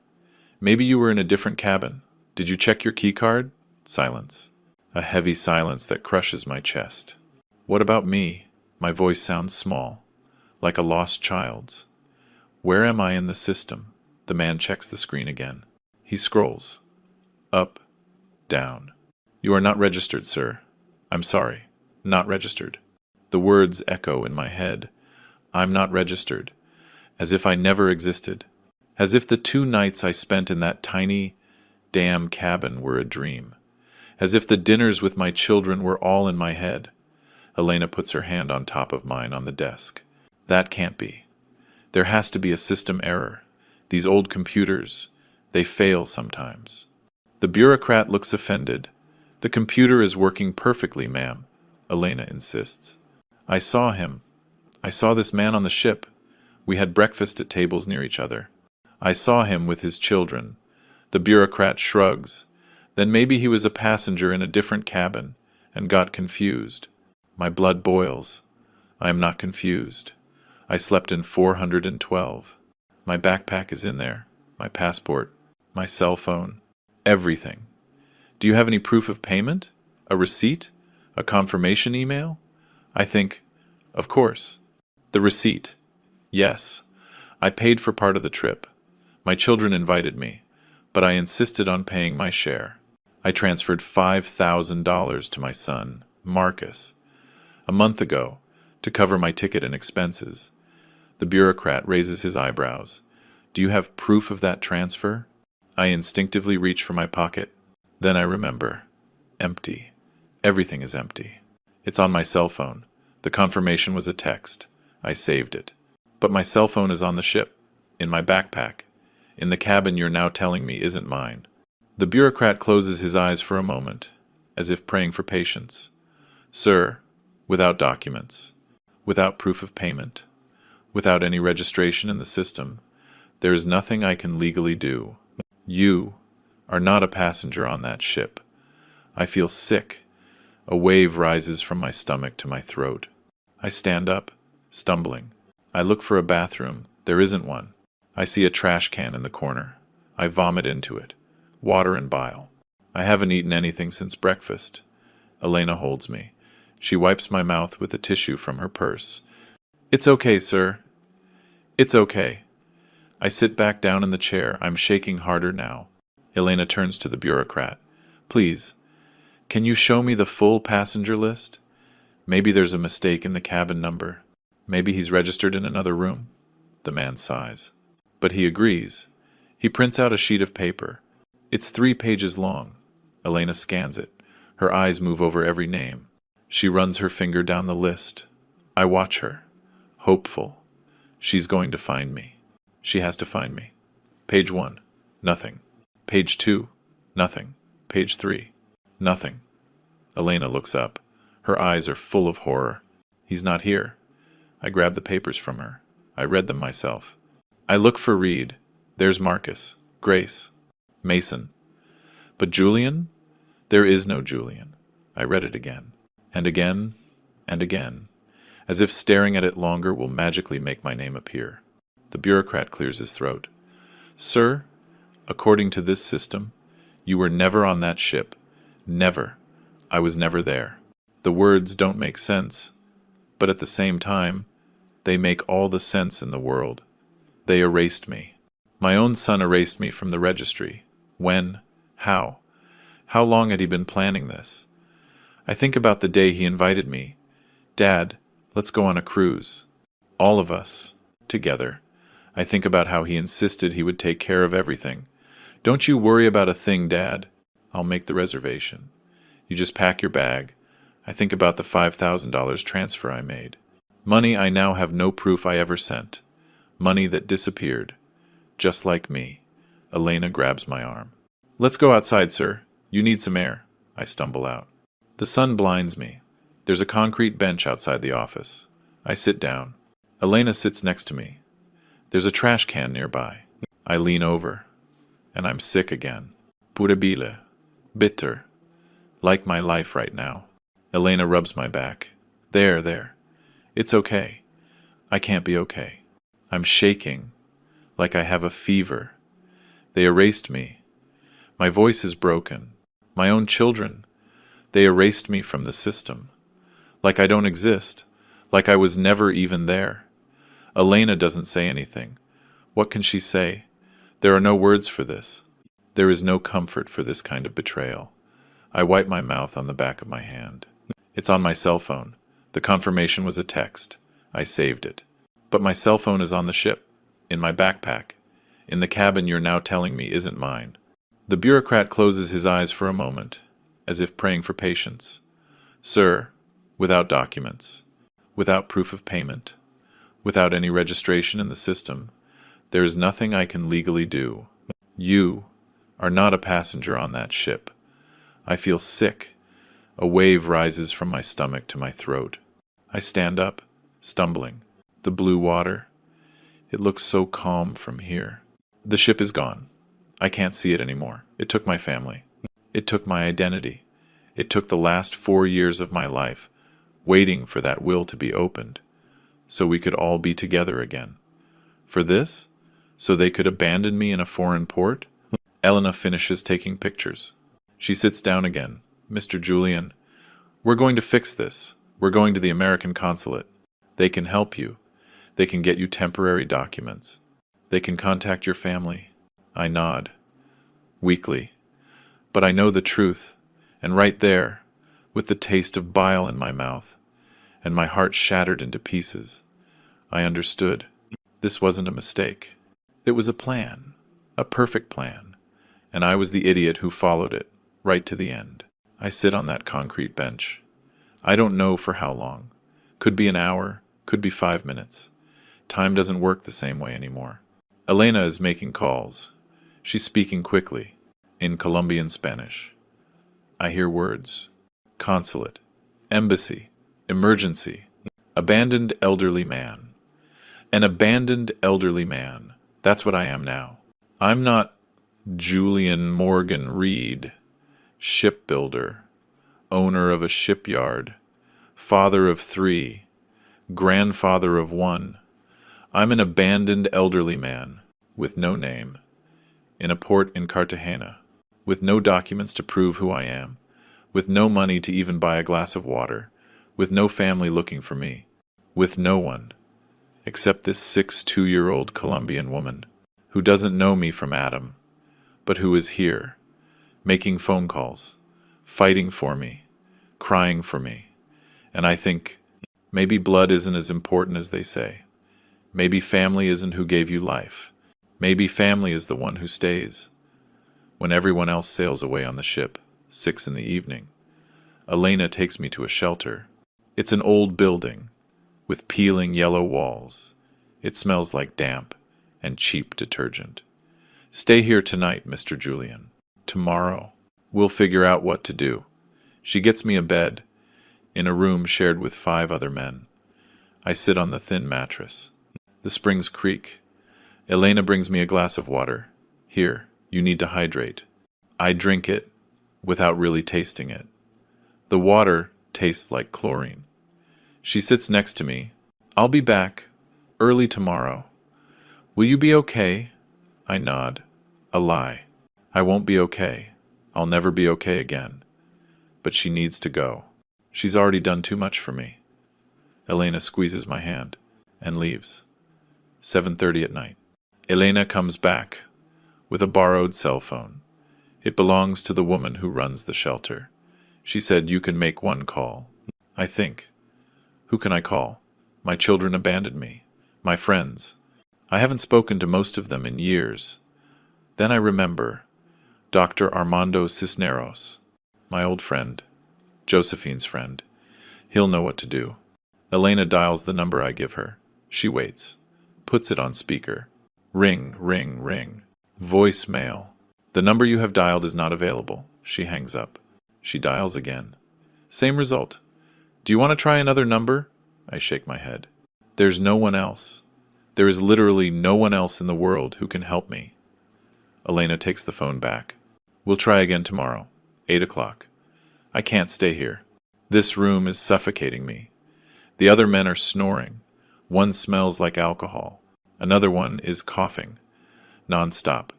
maybe you were in a different cabin. Did you check your key card? Silence. A heavy silence that crushes my chest. What about me? My voice sounds small, like a lost child's. Where am I in the system? The man checks the screen again. He scrolls. Up, down. You are not registered, sir. I'm sorry. Not registered. The words echo in my head. I'm not registered. As if I never existed. As if the 2 nights I spent in that tiny, damn cabin were a dream. As if the dinners with my children were all in my head. Elena puts her hand on top of mine on the desk. That can't be. There has to be a system error. These old computers, they fail sometimes. The bureaucrat looks offended. The computer is working perfectly, ma'am, Elena insists. I saw him. I saw this man on the ship. We had breakfast at tables near each other. I saw him with his children. The bureaucrat shrugs. Then maybe he was a passenger in a different cabin and got confused. My blood boils. I am not confused. I slept in 412. My backpack is in there. My passport. My cell phone. Everything. Do you have any proof of payment? A receipt? A confirmation email? I think, of course. The receipt. Yes. I paid for part of the trip. My children invited me, but I insisted on paying my share. I transferred $5,000 to my son, Marcus, a month ago, to cover my ticket and expenses. The bureaucrat raises his eyebrows. Do you have proof of that transfer? I instinctively reach for my pocket. Then I remember. Empty. Everything is empty. It's on my cell phone. The confirmation was a text. I saved it. But my cell phone is on the ship, in my backpack, in the cabin you're now telling me isn't mine. The bureaucrat closes his eyes for a moment, as if praying for patience. Sir, without documents, without proof of payment, without any registration in the system, there is nothing I can legally do. You are not a passenger on that ship. I feel sick. A wave rises from my stomach to my throat. I stand up, stumbling. I look for a bathroom. There isn't one. I see a trash can in the corner. I vomit into it. Water and bile. I haven't eaten anything since breakfast. Elena holds me. She wipes my mouth with a tissue from her purse. It's okay, sir. It's okay. I sit back down in the chair. I'm shaking harder now. Elena turns to the bureaucrat. Please, can you show me the full passenger list? Maybe there's a mistake in the cabin number. Maybe he's registered in another room. The man sighs. But he agrees. He prints out a sheet of paper. It's 3 pages long. Elena scans it. Her eyes move over every name. She runs her finger down the list. I watch her. Hopeful. She's going to find me. She has to find me. Page 1. Nothing. Page 2. Nothing. Page 3. Nothing. Elena looks up. Her eyes are full of horror. He's not here. I grab the papers from her. I read them myself. I look for Reed. There's Marcus. Grace. Mason. But Julian? There is no Julian. I read it again, and again, and again, as if staring at it longer will magically make my name appear. The bureaucrat clears his throat. Sir, according to this system, you were never on that ship. Never. I was never there. The words don't make sense, but at the same time, they make all the sense in the world. They erased me. My own son erased me from the registry. When? How? How long had he been planning this? I think about the day he invited me. Dad, let's go on a cruise. All of us, together. I think about how he insisted he would take care of everything. Don't you worry about a thing, Dad. I'll make the reservation. You just pack your bag. I think about the $5,000 transfer I made. Money I now have no proof I ever sent. Money that disappeared. Just like me. Elena grabs my arm. Let's go outside, sir. You need some air. I stumble out. The sun blinds me. There's a concrete bench outside the office. I sit down. Elena sits next to me. There's a trash can nearby. I lean over. And I'm sick again. Puribile. Bitter. Like my life right now. Elena rubs my back. There. It's okay. I can't be okay. I'm shaking. Like I have a fever. They erased me. My voice is broken. My own children. They erased me from the system. Like I don't exist. Like I was never even there. Elena doesn't say anything. What can she say? There are no words for this. There is no comfort for this kind of betrayal. I wipe my mouth on the back of my hand. It's on my cell phone. The confirmation was a text. I saved it. But my cell phone is on the ship. In my backpack. In the cabin you're now telling me isn't mine. The bureaucrat closes his eyes for a moment, as if praying for patience. Sir, without documents, without proof of payment, without any registration in the system, there is nothing I can legally do. You are not a passenger on that ship. I feel sick. A wave rises from my stomach to my throat. I stand up, stumbling. The blue water. It looks so calm from here. The ship is gone. I can't see it anymore. It took my family. It took my identity. It took the last 4 years of my life, waiting for that will to be opened, so we could all be together again. For this? So they could abandon me in a foreign port? Elena finishes taking pictures. She sits down again. Mr. Julian, we're going to fix this. We're going to the American consulate. They can help you. They can get you temporary documents. They can contact your family. I nod. Weakly. But I know the truth. And right there, with the taste of bile in my mouth, and my heart shattered into pieces, I understood. This wasn't a mistake. It was a plan. A perfect plan. And I was the idiot who followed it, right to the end. I sit on that concrete bench. I don't know for how long. Could be an hour, could be 5 minutes. Time doesn't work the same way anymore. Elena is making calls. She's speaking quickly, in Colombian Spanish. I hear words. Consulate. Embassy. Emergency. Abandoned elderly man. An abandoned elderly man. That's what I am now. I'm not Julian Morgan Reed, shipbuilder, owner of a shipyard, father of 3, grandfather of 1. I'm an abandoned elderly man, with no name, in a port in Cartagena, with no documents to prove who I am, with no money to even buy a glass of water, with no family looking for me, with no one, except this 2-year-old Colombian woman, who doesn't know me from Adam, but who is here, making phone calls, fighting for me, crying for me. And I think, maybe blood isn't as important as they say. Maybe family isn't who gave you life. Maybe family is the one who stays. When everyone else sails away on the ship, 6 in the evening, Elena takes me to a shelter. It's an old building, with peeling yellow walls. It smells like damp and cheap detergent. Stay here tonight, Mr. Julian. Tomorrow, we'll figure out what to do. She gets me a bed, in a room shared with 5 other men. I sit on the thin mattress. The springs creak. Elena brings me a glass of water. Here, You need to hydrate. I drink it without really tasting it. The water tastes like chlorine. She sits next to me. I'll be back early tomorrow. Will you be okay? I nod. A lie. I won't be okay. I'll never be okay again. But she needs to go. She's already done too much for me. Elena squeezes my hand and leaves. 7:30 at night. Elena comes back with a borrowed cell phone. It belongs to the woman who runs the shelter. She said you can make one call. I think. Who can I call? My children abandoned me. My friends. I haven't spoken to most of them in years. Then I remember Dr. Armando Cisneros, my old friend, Josephine's friend. He'll know what to do. Elena dials the number I give her. She waits. Puts it on speaker. Ring, ring, ring. Voicemail. The number you have dialed is not available. She hangs up. She dials again. Same result. Do you want to try another number? I shake my head. There's no one else. There is literally no one else in the world who can help me. Elena takes the phone back. We'll try again tomorrow. 8 o'clock. I can't stay here. This room is suffocating me. The other men are snoring. One smells like alcohol. Another one is coughing. Non-stop.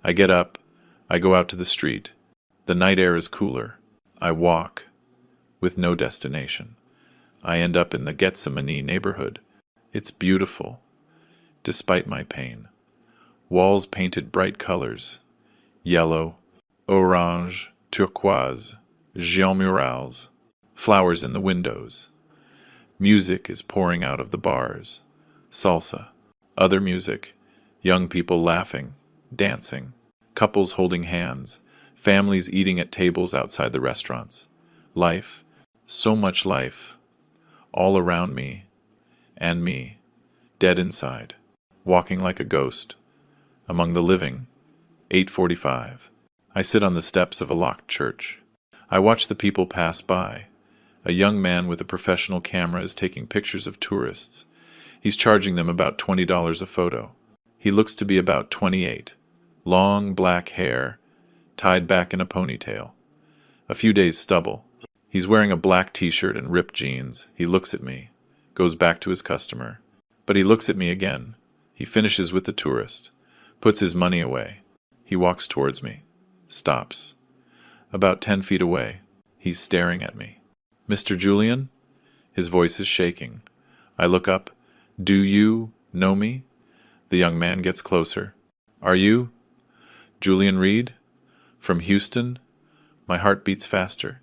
I get up. I go out to the street. The night air is cooler. I walk. With no destination. I end up in the Gethsemane neighborhood. It's beautiful. Despite my pain. Walls painted bright colors. Yellow, orange, turquoise, géant murals. Flowers in the windows. Music is pouring out of the bars. Salsa. Other music. Young people laughing, dancing. Couples holding hands. Families eating at tables outside the restaurants. Life. So much life. All around me. And me. Dead inside. Walking like a ghost. Among the living. 8:45. I sit on the steps of a locked church. I watch the people pass by. A young man with a professional camera is taking pictures of tourists. He's charging them about $20 a photo. He looks to be about 28. Long black hair, tied back in a ponytail. A few days stubble. He's wearing a black t-shirt and ripped jeans. He looks at me, goes back to his customer. But he looks at me again. He finishes with the tourist, puts his money away. He walks towards me, stops. About 10 feet away, he's staring at me. Mr. Julian? His voice is shaking. I look up. Do you know me? The young man gets closer. Are you? Julian Reed? From Houston? My heart beats faster.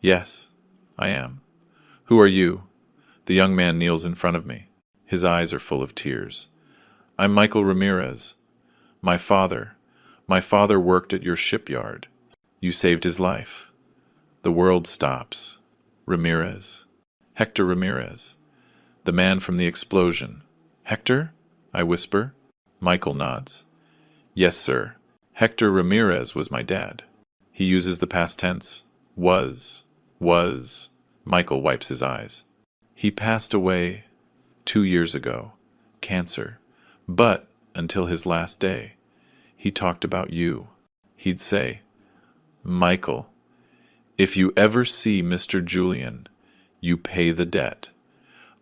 Yes, I am. Who are you? The young man kneels in front of me. His eyes are full of tears. I'm Michael Ramirez. My father worked at your shipyard. You saved his life. The world stops. Ramirez. Hector Ramirez. The man from the explosion. Hector? I whisper. Michael nods. Yes, sir. Hector Ramirez was my dad. He uses the past tense. Was. Michael wipes his eyes. He passed away 2 years ago. Cancer. But until his last day, he talked about you. He'd say, Michael, if you ever see Mr. Julian, you pay the debt.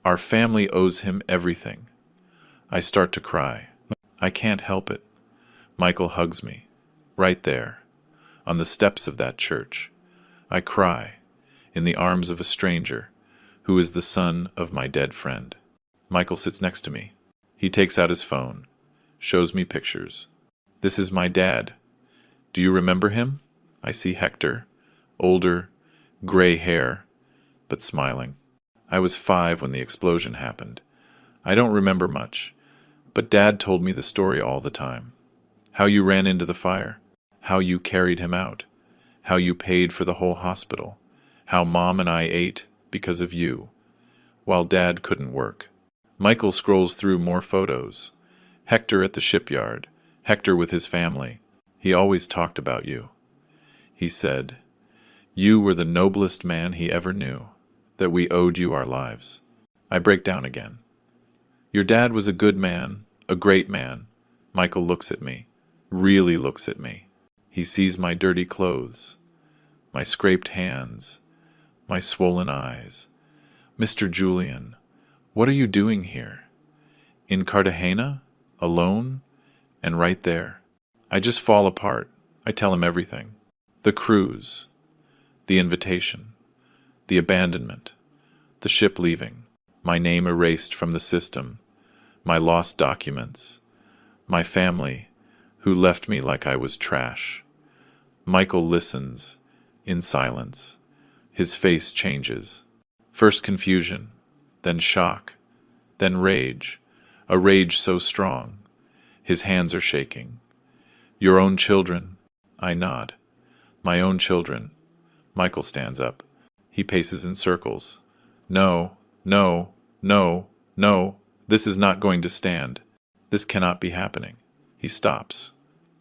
Our family owes him everything. I start to cry. I can't help it. Michael hugs me. Right there, on the steps of that church. I cry, in the arms of a stranger, who is the son of my dead friend. Michael sits next to me. He takes out his phone, shows me pictures. This is my dad. Do you remember him? I see Hector, older, gray hair, but smiling. I was 5 when the explosion happened. I don't remember much, but Dad told me the story all the time. How you ran into the fire, how you carried him out, how you paid for the whole hospital, how Mom and I ate because of you, while Dad couldn't work. Michael scrolls through more photos. Hector at the shipyard, Hector with his family. He always talked about you. He said, you were the noblest man he ever knew, that we owed you our lives. I break down again. Your dad was a good man, a great man. Michael looks at me. really looks at me. He sees my dirty clothes, my scraped hands, my swollen eyes. Mr. Julian, what are you doing here? In Cartagena? Alone? And right there. I just fall apart. I tell him everything. The cruise, the invitation, the abandonment, the ship leaving, my name erased from the system, my lost documents, my family, who left me like I was trash. Michael listens, in silence. His face changes. First confusion, then shock, then rage, a rage so strong. His hands are shaking. Your own children, I nod. My own children. Michael stands up. He paces in circles. No, no, no, no, this is not going to stand. This cannot be happening. He stops,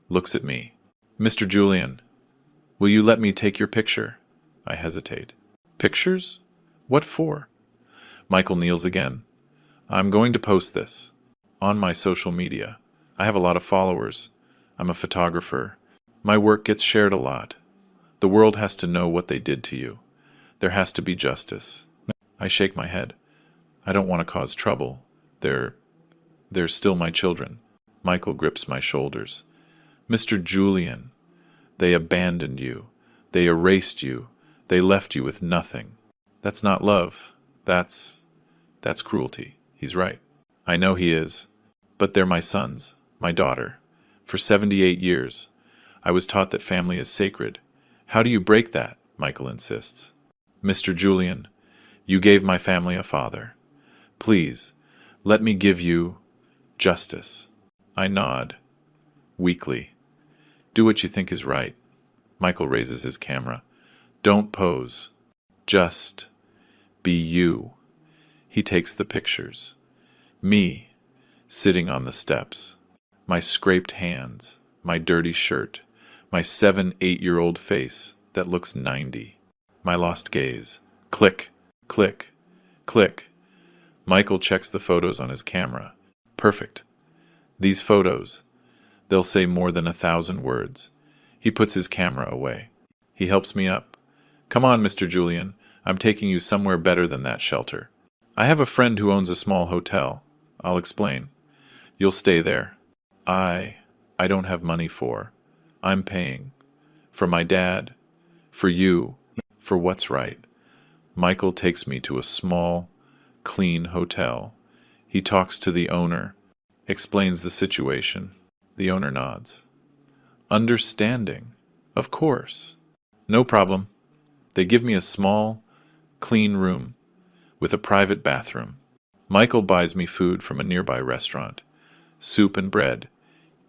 looks at me. Mr. Julian, will you let me take your picture? I hesitate. Pictures? What for? Michael kneels again. I'm going to post this on my social media. I have a lot of followers. I'm a photographer. My work gets shared a lot. The world has to know what they did to you. There has to be justice. I shake my head. I don't want to cause trouble. They're still my children. Michael grips my shoulders. Mr. Julian, they abandoned you. They erased you. They left you with nothing. That's not love. That's cruelty. He's right. I know he is. But they're my sons, my daughter. For 78 years, I was taught that family is sacred. How do you break that? Michael insists. Mr. Julian, you gave my family a father. Please, let me give you justice. I nod, weakly. Do what you think is right. Michael raises his camera. Don't pose. Just be you. He takes the pictures. Me, sitting on the steps. My scraped hands, my dirty shirt, my 7-8-year-old face that looks 90. My lost gaze. Click, click, click. Michael checks the photos on his camera. Perfect. These photos, they'll say more than 1,000 words. He puts his camera away. He helps me up. Come on, Mr. Julian. I'm taking you somewhere better than that shelter. I have a friend who owns a small hotel. I'll explain. You'll stay there. I don't have money for. I'm paying. For my dad. For you. For what's right. Michael takes me to a small, clean hotel. He talks to the owner. Explains the situation. The owner nods. Understanding. Of course. No problem. They give me a small, clean room with a private bathroom. Michael buys me food from a nearby restaurant. Soup and bread.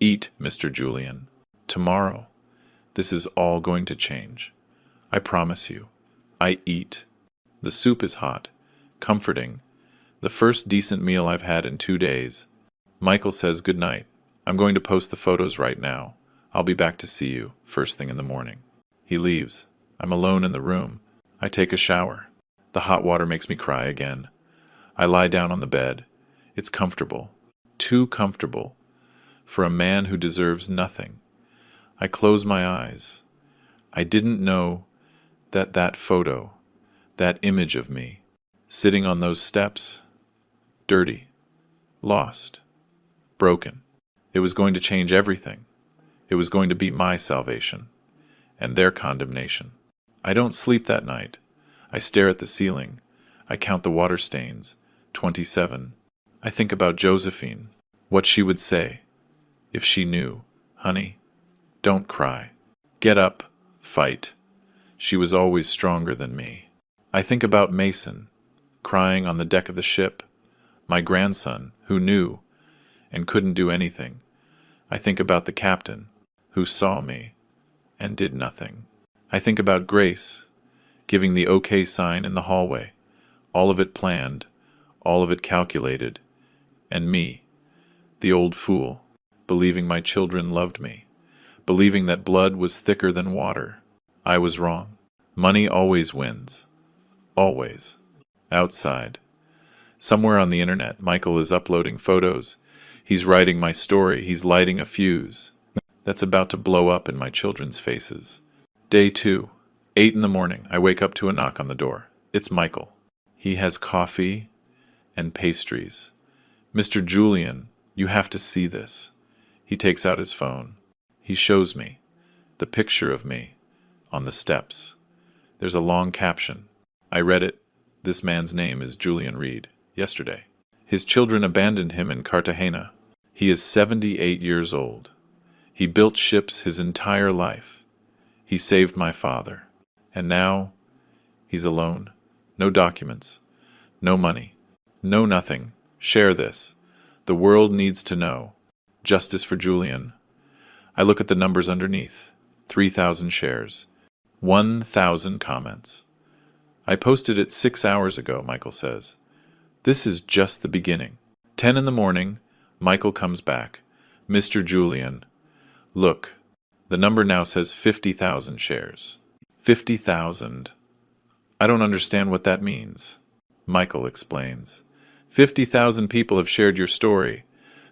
Eat, Mr. Julian. Tomorrow, this is all going to change. I promise you. I eat. The soup is hot, comforting. The first decent meal I've had in 2 days. Michael says good night. I'm going to post the photos right now. I'll be back to see you first thing in the morning. He leaves. I'm alone in the room. I take a shower. The hot water makes me cry again. I lie down on the bed. It's comfortable. Too comfortable. For a man who deserves nothing. I close my eyes. I didn't know that photo, that image of me, sitting on those steps, dirty, lost, broken. It was going to change everything. It was going to be my salvation and their condemnation. I don't sleep that night. I stare at the ceiling. I count the water stains, 27. I think about Josephine, what she would say if she knew. Honey, don't cry. Get up, fight. She was always stronger than me. I think about Mason, crying on the deck of the ship, my grandson, who knew and couldn't do anything. I think about the captain, who saw me and did nothing. I think about Grace, giving the okay sign in the hallway, all of it planned, all of it calculated, and me, the old fool, believing my children loved me, believing that blood was thicker than water. I was wrong. Money always wins. Always. Outside. Somewhere on the internet, Michael is uploading photos. He's writing my story. He's lighting a fuse. that's about to blow up in my children's faces. Day 2. 8 in the morning. I wake up to a knock on the door. It's Michael. He has coffee and pastries. Mr. Julian, you have to see this. He takes out his phone. He shows me the picture of me on the steps. There's a long caption. I read it. This man's name is Julian Reed. Yesterday. His children abandoned him in Cartagena. He is 78 years old. He built ships his entire life. He saved my father. And now, he's alone. No documents. No money. No nothing. Share this. The world needs to know. Justice for Julian. I look at the numbers underneath. 3,000 shares. 1,000 comments. I posted it 6 hours ago, Michael says. This is just the beginning. 10 in the morning, Michael comes back. Mr. Julian. Look, the number now says 50,000 shares. 50,000. I don't understand what that means. Michael explains. 50,000 people have shared your story.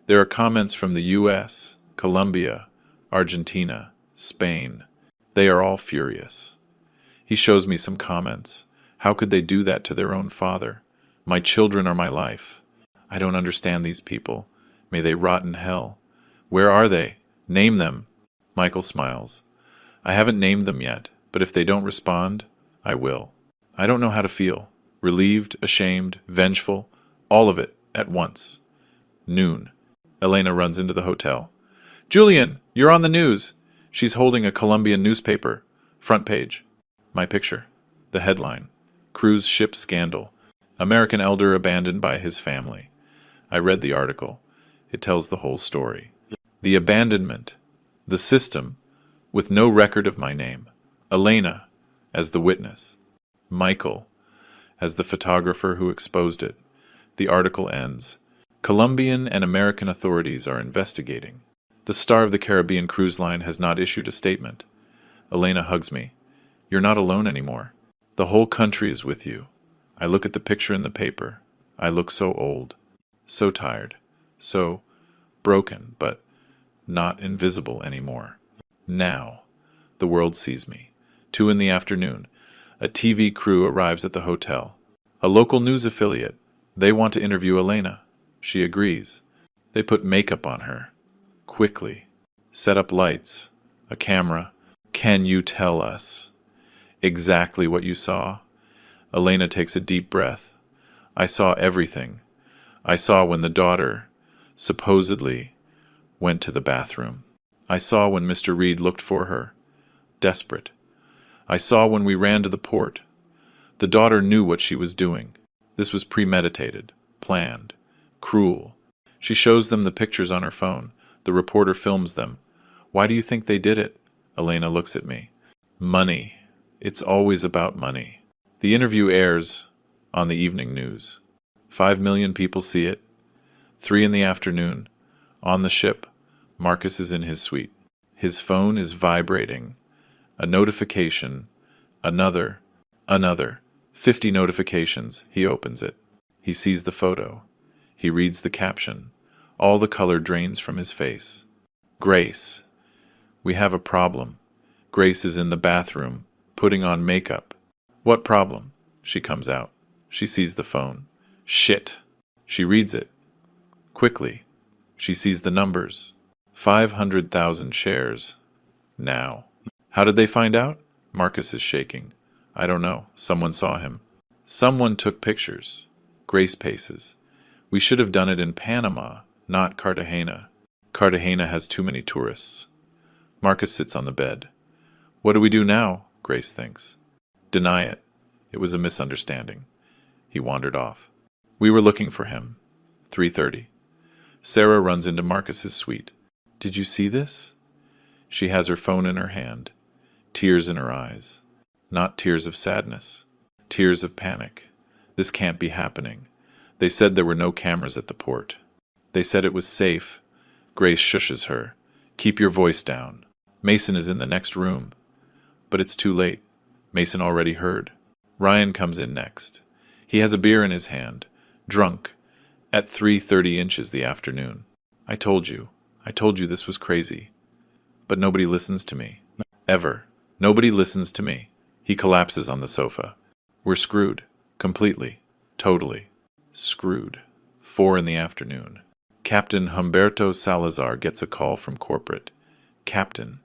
There are comments from the US, Colombia, Argentina, Spain. They are all furious. He shows me some comments. How could they do that to their own father? My children are my life. I don't understand these people. May they rot in hell. Where are they? Name them. Michael smiles. I haven't named them yet, but if they don't respond, I will. I don't know how to feel. Relieved, ashamed, vengeful, all of it at once. Noon. Elena runs into the hotel. Julian, you're on the news. She's holding a Colombian newspaper. Front page. My picture. The headline. Cruise ship scandal. American elder abandoned by his family. I read the article. It tells the whole story. The abandonment. The system, with no record of my name. Elena, as the witness. Michael, as the photographer who exposed it. The article ends. Colombian and American authorities are investigating. The Star of the Caribbean cruise line has not issued a statement. Elena hugs me. You're not alone anymore. The whole country is with you. I look at the picture in the paper. I look so old, so tired, so broken, but not invisible anymore. Now, the world sees me. 2 in the afternoon. A TV crew arrives at the hotel. A local news affiliate. They want to interview Elena. She agrees. They put makeup on her. Quickly. Set up lights. A camera. Can you tell us exactly what you saw? Elena takes a deep breath. I saw everything. I saw when the daughter, supposedly, went to the bathroom. I saw when Mr. Reed looked for her, desperate. I saw when we ran to the port. The daughter knew what she was doing. This was premeditated, planned, cruel. She shows them the pictures on her phone. The reporter films them. Why do you think they did it? Elena looks at me. Money. It's always about money. The interview airs on the evening news. 5 million people see it. 3 in the afternoon. On the ship, Marcus is in his suite. His phone is vibrating. A notification. Another. 50 notifications. He opens it. He sees the photo. He reads the caption. All the color drains from his face. Grace. We have a problem. Grace is in the bathroom, putting on makeup. What problem? She comes out. She sees the phone. Shit. She reads it. Quickly. She sees the numbers. 500,000 shares. Now. How did they find out? Marcus is shaking. I don't know. Someone saw him. Someone took pictures. Grace paces. We should have done it in Panama, not Cartagena. Cartagena has too many tourists. Marcus sits on the bed. What do we do now? Grace thinks. Deny it. It was a misunderstanding. He wandered off. We were looking for him. 3:30. Sarah runs into Marcus's suite. Did you see this? She has her phone in her hand. Tears in her eyes. Not tears of sadness. Tears of panic. This can't be happening. They said there were no cameras at the port. They said it was safe. Grace shushes her. Keep your voice down. Mason is in the next room. But it's too late. Mason already heard. Ryan comes in next. He has a beer in his hand. Drunk. At 3:30 inches the afternoon. I told you this was crazy. But nobody listens to me. Ever. Nobody listens to me. He collapses on the sofa. We're screwed. Completely. Totally. Screwed. 4 in the afternoon. Captain Humberto Salazar gets a call from corporate. Captain,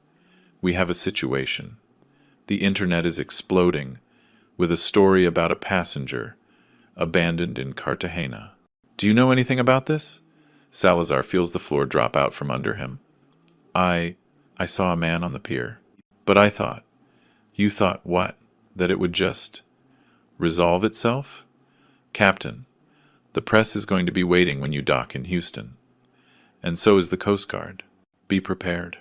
we have a situation. The internet is exploding with a story about a passenger abandoned in Cartagena. Do you know anything about this? Salazar feels the floor drop out from under him. I saw a man on the pier. But I thought. You thought what? That it would just resolve itself? Captain, the press is going to be waiting when you dock in Houston. And so is the Coast Guard. Be prepared.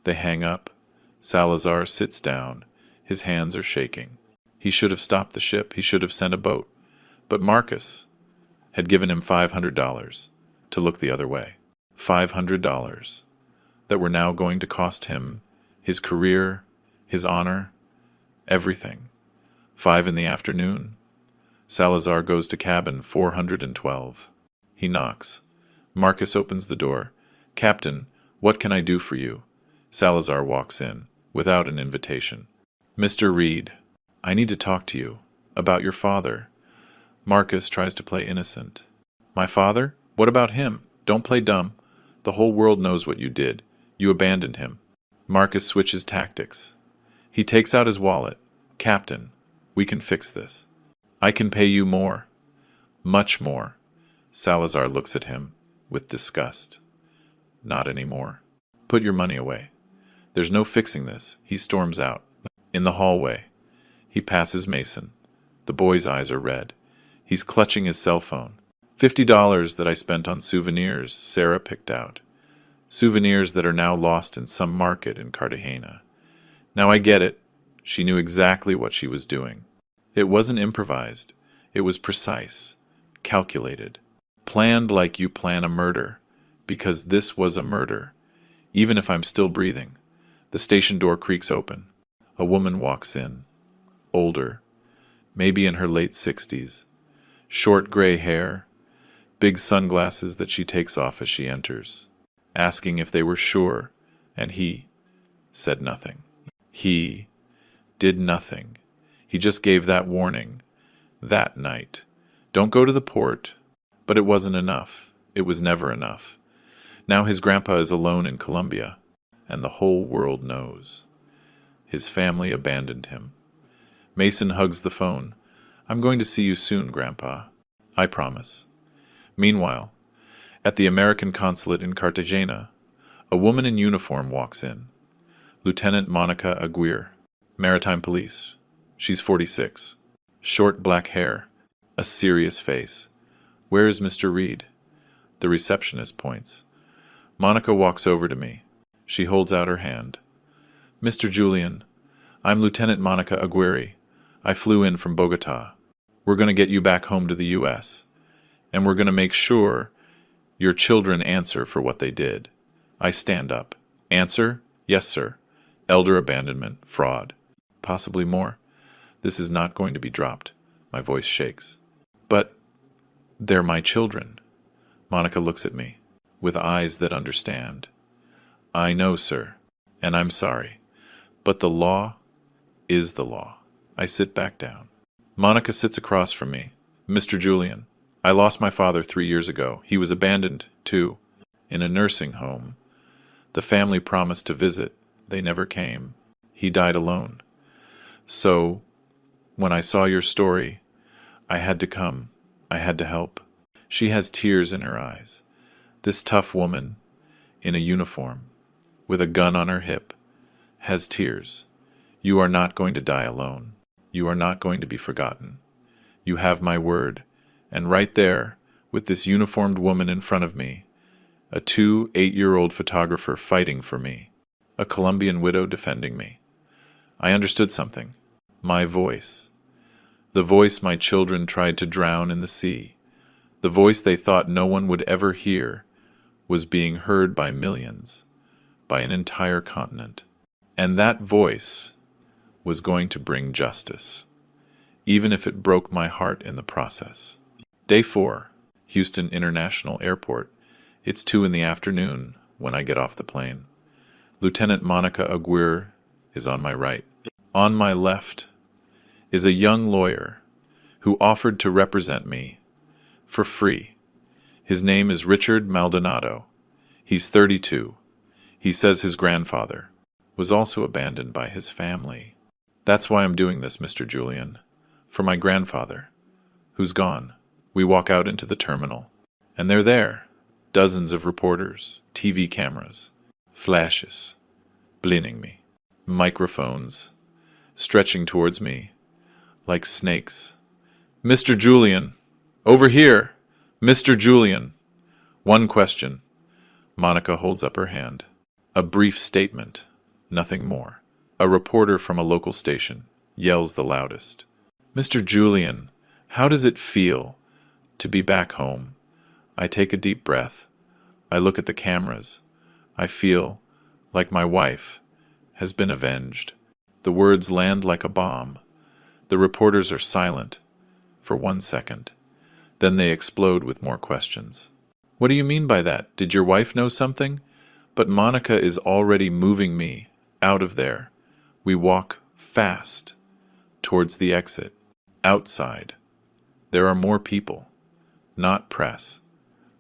They hang up. Salazar sits down. His hands are shaking. He should have stopped the ship. He should have sent a boat. But Marcus had given him $500 to look the other way. $500 that were now going to cost him his career, his honor, everything. 5 in the afternoon. Salazar goes to cabin 412. He knocks. Marcus opens the door. Captain, what can I do for you? Salazar walks in, without an invitation. Mr. Reed, I need to talk to you about your father. Marcus tries to play innocent. My father? What about him? Don't play dumb. The whole world knows what you did. You abandoned him. Marcus switches tactics. He takes out his wallet. Captain, we can fix this. I can pay you more. Much more. Salazar looks at him with disgust. Not anymore. Put your money away. There's no fixing this. He storms out. In the hallway, he passes Mason. The boy's eyes are red. He's clutching his cell phone. $50 that I spent on souvenirs Sarah picked out. Souvenirs that are now lost in some market in Cartagena. Now I get it. She knew exactly what she was doing. It wasn't improvised. It was precise, calculated, planned like you plan a murder, because this was a murder. Even if I'm still breathing. The station door creaks open. A woman walks in. Older. Maybe in her late 60s. Short gray hair. Big sunglasses that she takes off as she enters. Asking if they were sure, and he said nothing. He did nothing. He just gave that warning. That night. Don't go to the port. But it wasn't enough. It was never enough. Now his grandpa is alone in Colombia, and the whole world knows. His family abandoned him. Mason hugs the phone. I'm going to see you soon, Grandpa. I promise. Meanwhile, at the American consulate in Cartagena, a woman in uniform walks in. Lieutenant Monica Aguirre, Maritime Police. She's 46. Short black hair. A serious face. Where is Mr. Reed? The receptionist points. Monica walks over to me. She holds out her hand. Mr. Julian, I'm Lieutenant Monica Aguirre. I flew in from Bogota. We're going to get you back home to the U.S., and we're going to make sure your children answer for what they did. I stand up. Answer? Yes, sir. Elder abandonment, fraud. Possibly more. This is not going to be dropped. My voice shakes. But they're my children. Monica looks at me, with eyes that understand. I know, sir, and I'm sorry. But the law is the law. I sit back down. Monica sits across from me. Mr. Julian, I lost my father 3 years ago. He was abandoned, too, in a nursing home. The family promised to visit. They never came. He died alone. So, when I saw your story, I had to come. I had to help. She has tears in her eyes. This tough woman, in a uniform, with a gun on her hip, has tears. You are not going to die alone. You are not going to be forgotten. You have my word. And right there, with this uniformed woman in front of me, a 2 8-year-old photographer fighting for me, a Colombian widow defending me. I understood something. My voice. The voice my children tried to drown in the sea. The voice they thought no one would ever hear was being heard by millions, by an entire continent. And that voice was going to bring justice, even if it broke my heart in the process. Day 4, Houston International Airport. It's 2 in the afternoon when I get off the plane. Lieutenant Monica Aguirre is on my right. On my left is a young lawyer who offered to represent me for free. His name is Richard Maldonado. He's 32. He says his grandfather was also abandoned by his family. That's why I'm doing this, Mr. Julian. For my grandfather, who's gone. We walk out into the terminal, and they're there. Dozens of reporters, TV cameras, flashes, blinking me, microphones, stretching towards me like snakes. Mr. Julian, over here, Mr. Julian. One question. Monica holds up her hand. A brief statement, nothing more. A reporter from a local station yells the loudest. Mr. Julian, how does it feel to be back home? I take a deep breath. I look at the cameras. I feel like my wife has been avenged. The words land like a bomb. The reporters are silent for 1 second. Then they explode with more questions. What do you mean by that? Did your wife know something? But Monica is already moving me out of there. We walk fast towards the exit. Outside, there are more people, not press,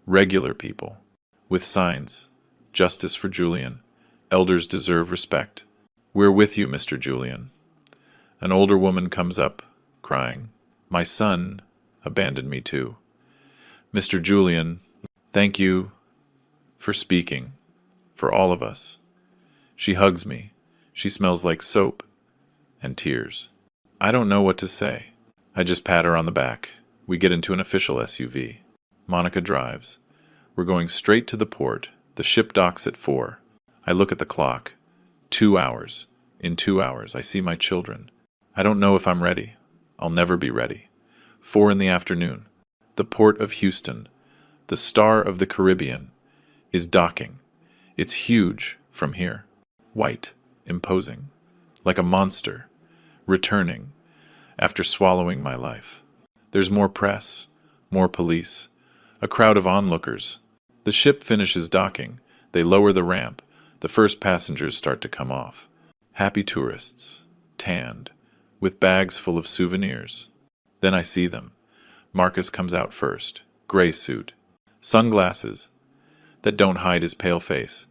regular people, with signs, justice for Julian, elders deserve respect. We're with you, Mr. Julian. An older woman comes up, crying. My son abandoned me too. Mr. Julian, thank you for speaking, for all of us. She hugs me. She smells like soap and tears. I don't know what to say. I just pat her on the back. We get into an official SUV. Monica drives. We're going straight to the port. The ship docks at 4. I look at the clock. 2 hours. In 2 hours, I see my children. I don't know if I'm ready. I'll never be ready. 4 in the afternoon. The port of Houston, the star of the Caribbean, is docking. It's huge from here. White, imposing, like a monster, returning after swallowing my life. There's more press, more police, a crowd of onlookers. The ship finishes docking. They lower the ramp. The first passengers start to come off. Happy tourists, tanned, with bags full of souvenirs. Then I see them. Marcus comes out first, gray suit, sunglasses that don't hide his pale face.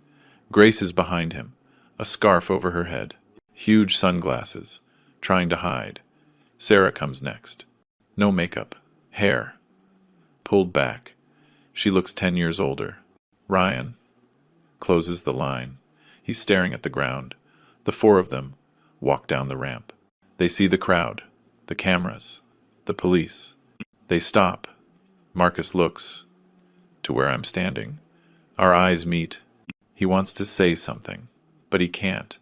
Grace is behind him, a scarf over her head, huge sunglasses, trying to hide. Sarah comes next. No makeup, hair pulled back. She looks 10 years older. Ryan closes the line. He's staring at the ground. The 4 of them walk down the ramp. They see the crowd, the cameras, the police. They stop. Marcus looks to where I'm standing. Our eyes meet. He wants to say something, but he can't,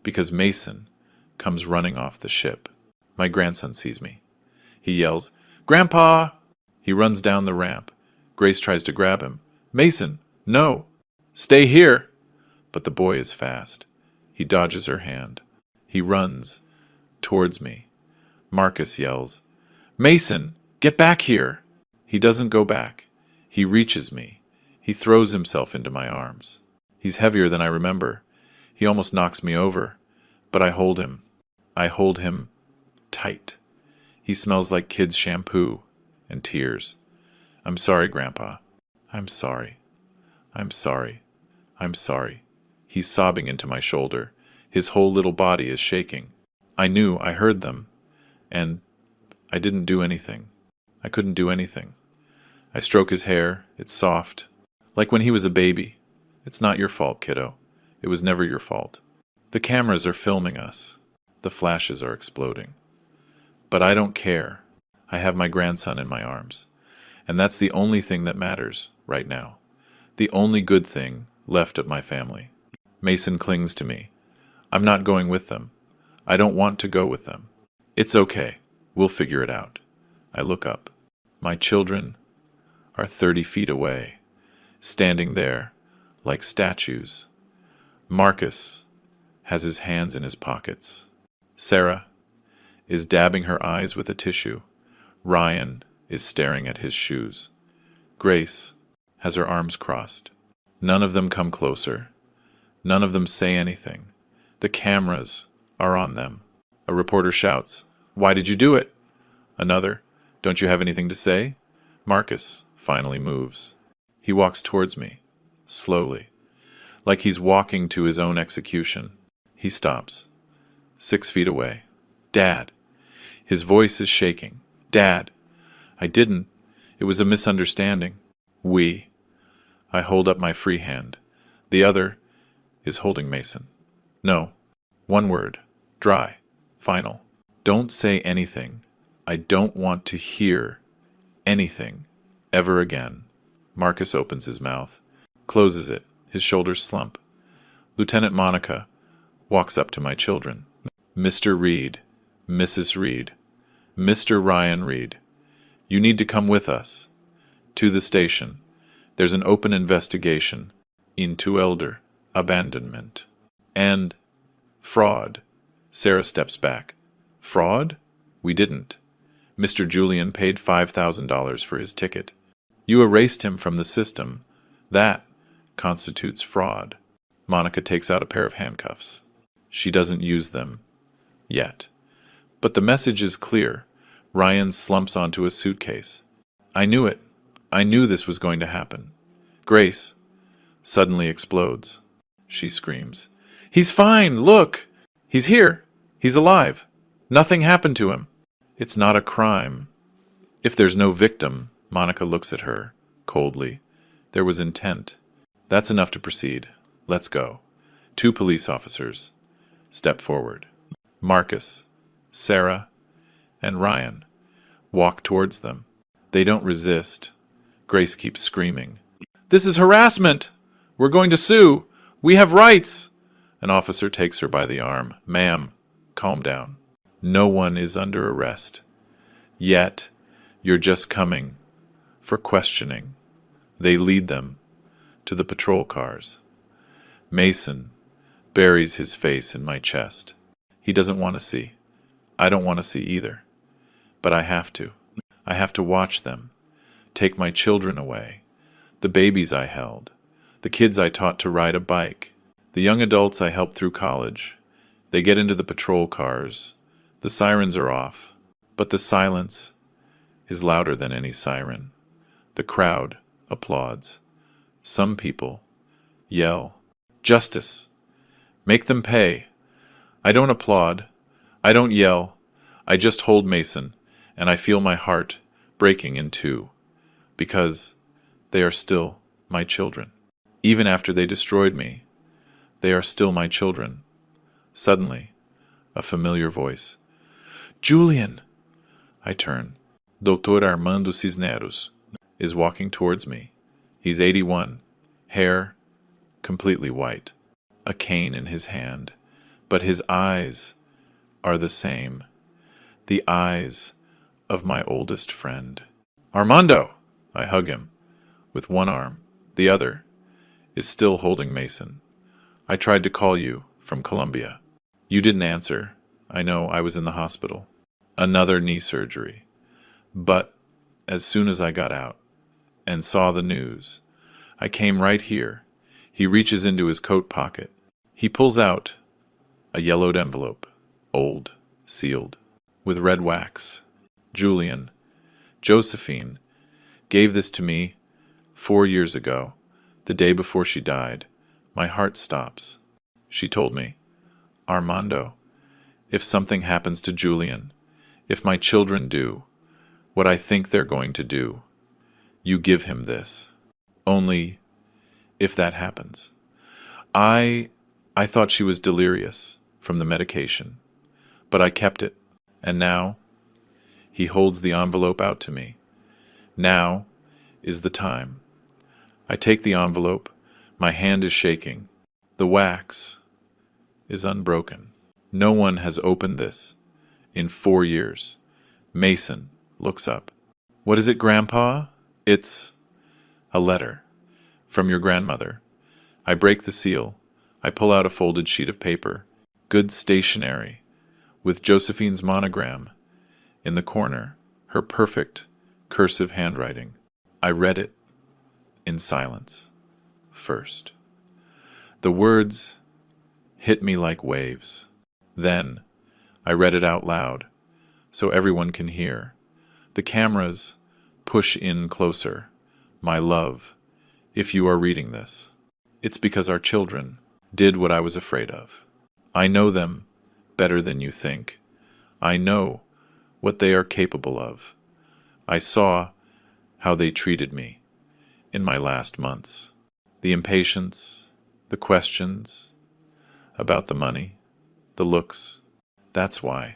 because Mason comes running off the ship. My grandson sees me. He yells, "Grandpa!" He runs down the ramp. Grace tries to grab him. "Mason, no! Stay here!" But the boy is fast. He dodges her hand. He runs towards me. Marcus yells, "Mason, get back here!" He doesn't go back. He reaches me. He throws himself into my arms. He's heavier than I remember. He almost knocks me over. But I hold him. I hold him tight. He smells like kids' shampoo and tears. "I'm sorry, Grandpa. I'm sorry. I'm sorry. I'm sorry." He's sobbing into my shoulder. His whole little body is shaking. I knew, I heard them. And I didn't do anything. I couldn't do anything. I stroke his hair. It's soft. Like when he was a baby. It's not your fault, kiddo. It was never your fault. The cameras are filming us. The flashes are exploding. But I don't care. I have my grandson in my arms. And that's the only thing that matters right now. The only good thing left of my family. Mason clings to me. I'm not going with them. I don't want to go with them. It's okay. We'll figure it out. I look up. My children are 30 feet away, standing there like statues. Marcus has his hands in his pockets. Sarah is dabbing her eyes with a tissue. Ryan is staring at his shoes. Grace has her arms crossed. None of them come closer. None of them say anything. The cameras are on them. A reporter shouts, "Why did you do it?" Another, "Don't you have anything to say?" Marcus finally moves. He walks towards me, slowly, like he's walking to his own execution. He stops, 6 feet away. "Dad." His voice is shaking. "Dad." "I didn't. It was a misunderstanding." "We." I hold up my free hand. The other is holding Mason. "No. One word. Dry. Final. Don't say anything. I don't want to hear anything ever again." Marcus opens his mouth, closes it. His shoulders slump. Lieutenant Monica walks up to my children. "Mr. Reed, Mrs. Reed, Mr. Ryan Reed, you need to come with us to the station. There's an open investigation into elder abandonment and fraud." Sarah steps back. "Fraud? We didn't. Mr. Julian paid $5,000 for his ticket. You erased him from the system. That constitutes fraud." Monica takes out a pair of handcuffs. She doesn't use them yet. But the message is clear. Ryan slumps onto a suitcase. "I knew it. I knew this was going to happen." Grace suddenly explodes. She screams, "He's fine! Look! He's here! He's alive! Nothing happened to him!" "It's not a crime. If there's no victim," Monica looks at her coldly, "there was intent. That's enough to proceed. Let's go." 2 police officers step forward. Marcus, Sarah, and Ryan walk towards them. They don't resist. Grace keeps screaming, "This is harassment! We're going to sue! We have rights!" An officer takes her by the arm. "Ma'am, calm down. No one is under arrest. Yet, you're just coming for questioning." They lead them to the patrol cars. Mason buries his face in my chest. He doesn't want to see. I don't want to see either. But I have to. I have to watch them. Take my children away. The babies I held. The kids I taught to ride a bike. The young adults I helped through college. They get into the patrol cars. The sirens are off. But the silence is louder than any siren. The crowd applauds. Some people yell, "Justice! Make them pay!" I don't applaud. I don't yell. I just hold Mason, and I feel my heart breaking in two, because they are still my children. Even after they destroyed me, they are still my children. Suddenly, a familiar voice. "Julian!" I turn. Dr. Armando Cisneros is walking towards me. He's 81, hair completely white, a cane in his hand, but his eyes are the same, the eyes of my oldest friend. "Armando!" I hug him with one arm. The other is still holding Mason. "I tried to call you from Colombia. You didn't answer. I know, I was in the hospital. Another knee surgery. But as soon as I got out and saw the news, I came right here." He reaches into his coat pocket. He pulls out a yellowed envelope, old, sealed, with red wax. "Julian, Josephine gave this to me 4 years ago, the day before she died. My heart stops. She told me, 'Armando, if something happens to Julian, if my children do what I think they're going to do, you give him this. Only if that happens.' I thought she was delirious from the medication, but I kept it, and now," he holds the envelope out to me, "now is the time." I take the envelope. My hand is shaking. The wax is unbroken. No one has opened this in 4 years. Mason looks up. "What is it, Grandpa?" "It's a letter from your grandmother." I break the seal. I pull out a folded sheet of paper, good stationery, with Josephine's monogram in the corner, her perfect cursive handwriting. I read it in silence first. The words hit me like waves. Then I read it out loud, so everyone can hear. The cameras push in closer. My love, if you are reading this, it's because our children did what I was afraid of. I know them better than you think. I know what they are capable of. I saw how they treated me in my last months. The impatience, the questions about the money, the looks. That's why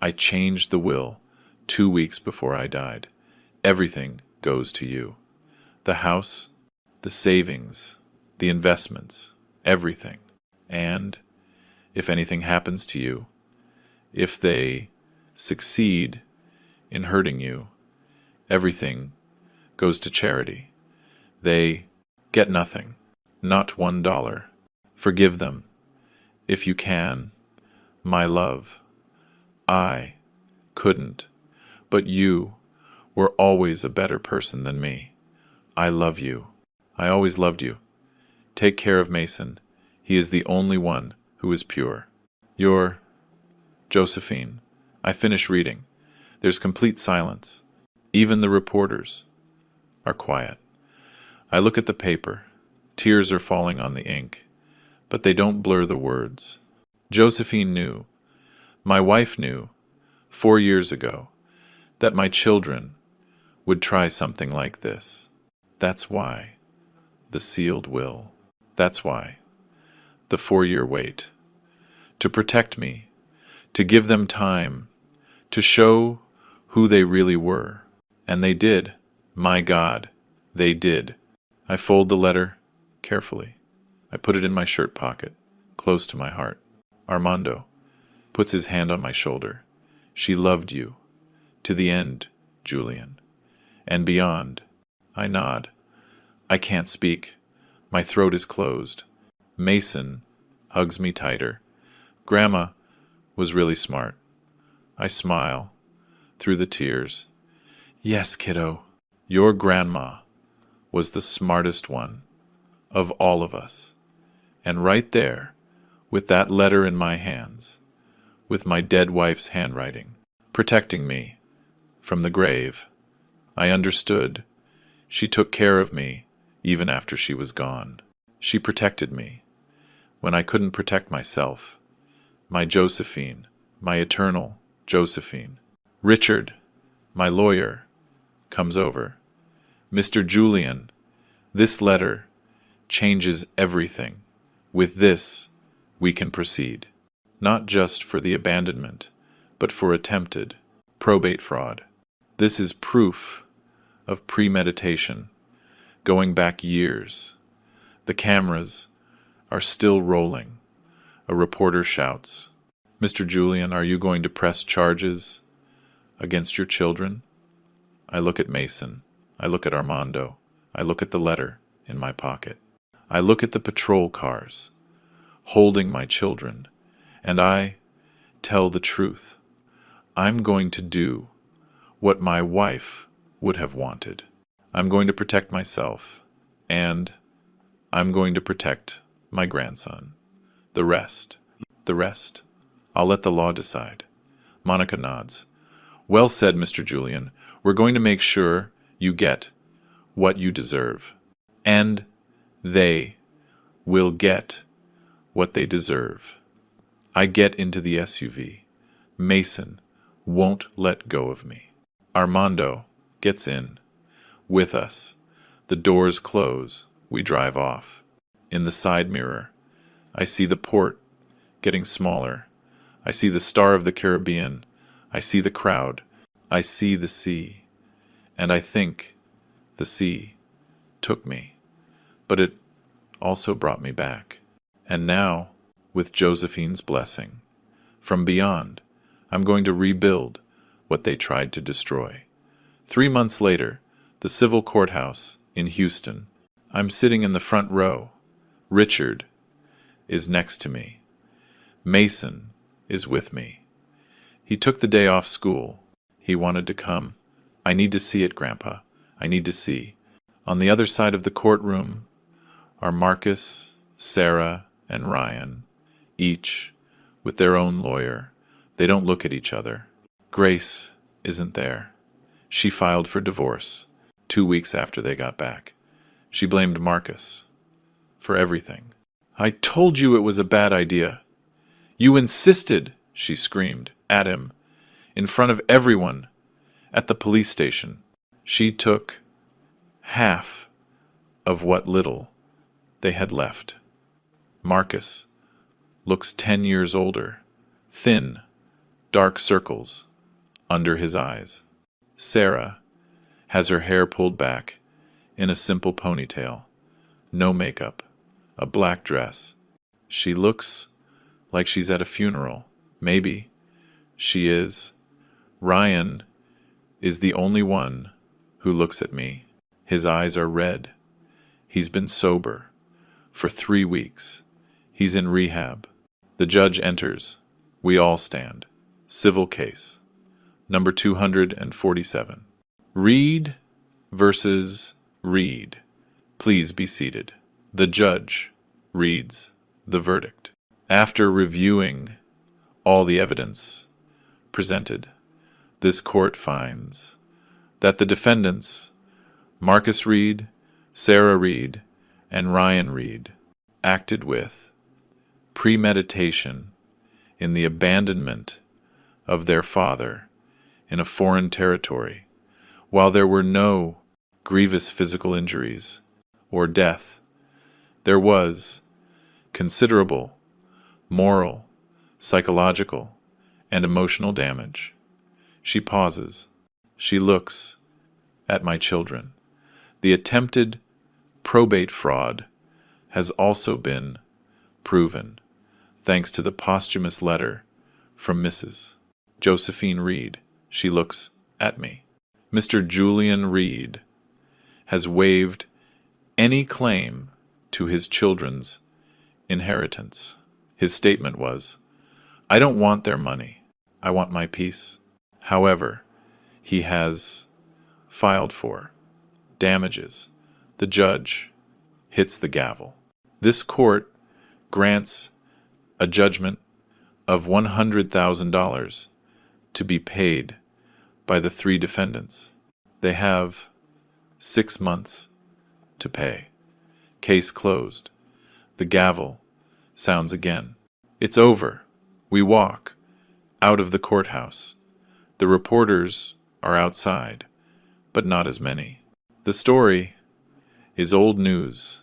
I changed the will 2 weeks before I died. Everything goes to you. The house, the savings, the investments, everything. And if anything happens to you, if they succeed in hurting you, everything goes to charity. They get nothing, not $1. Forgive them, if you can, my love. I couldn't, but you were always a better person than me. I love you. I always loved you. Take care of Mason. He is the only one who is pure. Your Josephine. I finish reading. There's complete silence. Even the reporters are quiet. I look at the paper. Tears are falling on the ink, but they don't blur the words. Josephine knew, my wife knew, 4 years ago, that my children would try something like this. That's why the sealed will. That's why the 4-year wait. To protect me, to give them time, to show who they really were. And they did. My God, they did. I fold the letter carefully. I put it in my shirt pocket, close to my heart. Armando puts his hand on my shoulder. She loved you. To the end, Julian. And beyond. I nod. I can't speak. My throat is closed. Mason hugs me tighter. Grandma was really smart. I smile through the tears. Yes, kiddo, your grandma was the smartest one of all of us. And right there, with that letter in my hands, with my dead wife's handwriting, protecting me from the grave, I understood. She took care of me even after she was gone. She protected me when I couldn't protect myself. My Josephine, my eternal Josephine. Richard, my lawyer, comes over. Mr. Julian, this letter changes everything. With this, we can proceed. Not just for the abandonment, but for attempted probate fraud. This is proof of premeditation, going back years. The cameras are still rolling. A reporter shouts, Mr. Julian, are you going to press charges against your children? I look at Mason. I look at Armando. I look at the letter in my pocket. I look at the patrol cars, holding my children, and I tell the truth. I'm going to do what my wife would have wanted. I'm going to protect myself, and I'm going to protect my grandson. The rest, I'll let the law decide. Monica nods. Well said, Mr. Julian. We're going to make sure you get what you deserve. And they will get what they deserve. I get into the SUV. Mason won't let go of me. Armando gets in with us. The doors close. We drive off. In the side mirror, I see the port getting smaller. I see the Star of the Caribbean. I see the crowd. I see the sea. And I think the sea took me. But it also brought me back. And now, with Josephine's blessing, from beyond, I'm going to rebuild what they tried to destroy. 3 months later, the civil courthouse in Houston. I'm sitting in the front row. Richard is next to me. Mason is with me. He took the day off school. He wanted to come. I need to see it, Grandpa. I need to see. On the other side of the courtroom are Marcus, Sarah and Ryan, each with their own lawyer. They don't look at each other. Grace isn't there. She filed for divorce 2 weeks after they got back. She blamed Marcus for everything. "I told you it was a bad idea. You insisted," she screamed at him in front of everyone at the police station. She took half of what little they had left. Marcus looks 10 years older, thin, dark circles under his eyes. Sarah has her hair pulled back in a simple ponytail, no makeup, a black dress. She looks like she's at a funeral. Maybe she is. Ryan is the only one who looks at me. His eyes are red. He's been sober for 3 weeks. He's in rehab. The judge enters. We all stand. Civil case. Number 247. Reed versus Reed. Please be seated. The judge reads the verdict. After reviewing all the evidence presented, this court finds that the defendants, Marcus Reed, Sarah Reed, and Ryan Reed, acted with premeditation in the abandonment of their father in a foreign territory, while there were no grievous physical injuries or death. There was considerable moral, psychological, and emotional damage. She pauses. She looks at my children. The attempted probate fraud has also been proven, thanks to the posthumous letter from Mrs. Josephine Reed. She looks at me. Mr. Julian Reed has waived any claim to his children's inheritance. His statement was, "I don't want their money. I want my peace." However, he has filed for damages. The judge hits the gavel. This court grants a judgment of $100,000 to be paid by the 3 defendants. They have 6 months to pay. Case closed. The gavel sounds again. It's over. We walk out of the courthouse. The reporters are outside, but not as many. The story is old news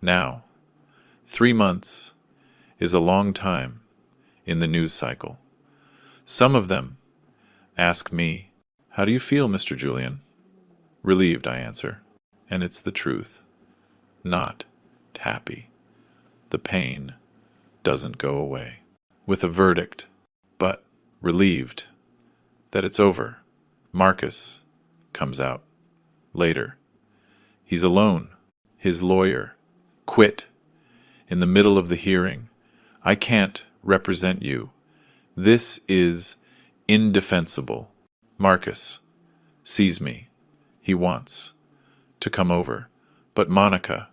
now. 3 months is a long time in the news cycle. Some of them ask me, "How do you feel, Mr. Julian?" "Relieved," I answer. And it's the truth. Not happy. The pain doesn't go away. With a verdict, but relieved that it's over. Marcus comes out later. He's alone. His lawyer quit in the middle of the hearing. "I can't represent you. This is indefensible." Marcus sees me. He wants to come over, but Monica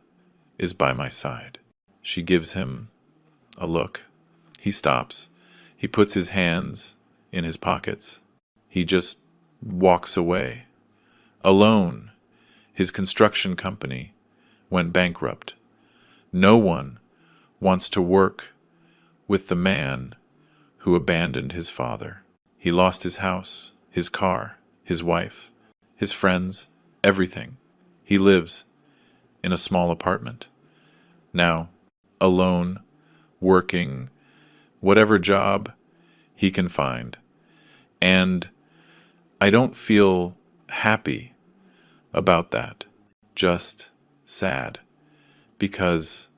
is by my side. She gives him a look. He stops. He puts his hands in his pockets. He just walks away. Alone, his construction company went bankrupt. No one wants to work with the man who abandoned his father. He lost his house, his car, his wife, his friends, everything. He lives in a small apartment. Now, alone, working whatever job he can find. And I don't feel happy about that, just sad, because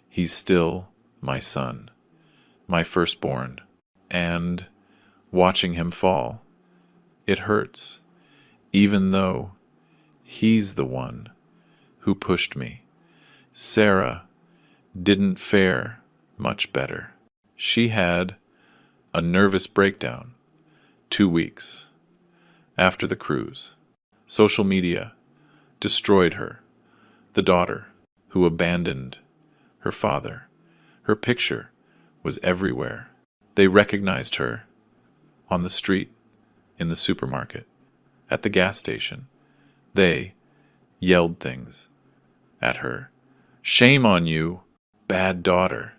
he's still my son, my firstborn, and watching him fall, it hurts, even though he's the one who pushed me. Sarah didn't fare much better. She had a nervous breakdown 2 weeks after the cruise. Social media destroyed her, the daughter who abandoned her father. Her picture was everywhere. They recognized her on the street, in the supermarket, at the gas station. They yelled things at her. Shame on you, bad daughter.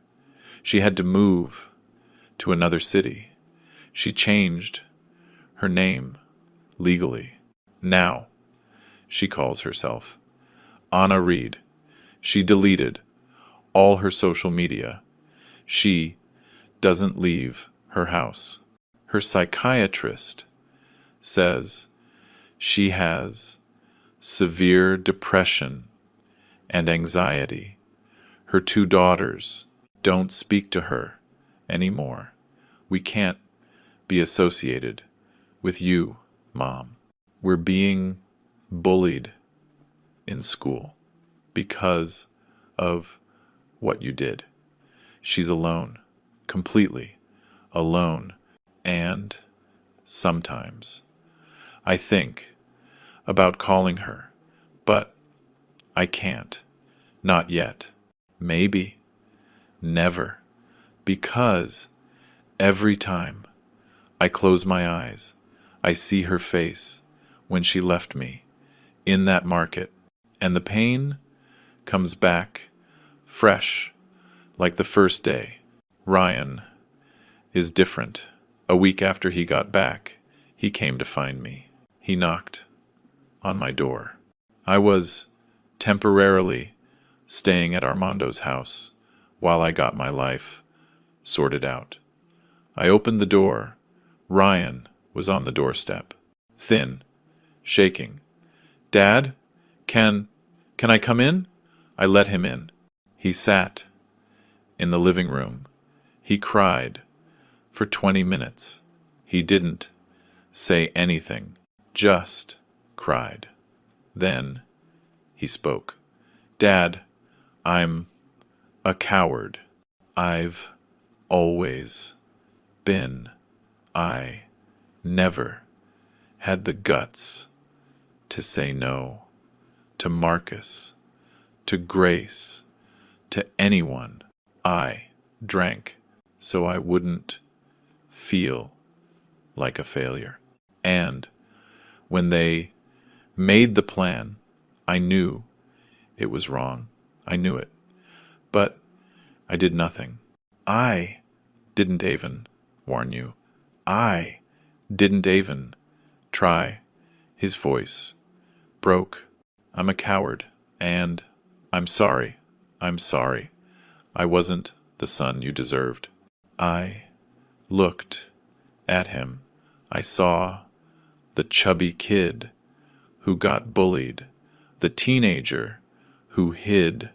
She had to move to another city. She changed her name legally. Now she calls herself Anna Reed. She deleted all her social media. She doesn't leave her house. Her psychiatrist says she has severe depression and anxiety. Her 2 daughters don't speak to her anymore. We can't be associated with you, Mom. We're being bullied in school because of what you did. She's alone, completely alone, and sometimes I think about calling her, but I can't. Not yet. Maybe. Never. Because every time I close my eyes, I see her face when she left me in that market, and the pain comes back fresh like the first day. Ryan is different. A week after he got back, he came to find me. He knocked on my door. I was temporarily staying at Armando's house while I got my life sorted out. I opened the door. Ryan was on the doorstep, thin, shaking. Dad, can I come in? I let him in. He sat in the living room. He cried for 20 minutes. He didn't say anything, just cried. Then he spoke. Dad, I'm a coward. I've always been. I never had the guts to say no to Marcus, to Grace, to anyone. I drank so I wouldn't feel like a failure. And when they made the plan, I knew it was wrong. I knew it. But I did nothing. I didn't even warn you. I didn't even try. His voice broke. I'm a coward, and I'm sorry. I'm sorry. I wasn't the son you deserved. I looked at him. I saw the chubby kid who got bullied, the teenager who hid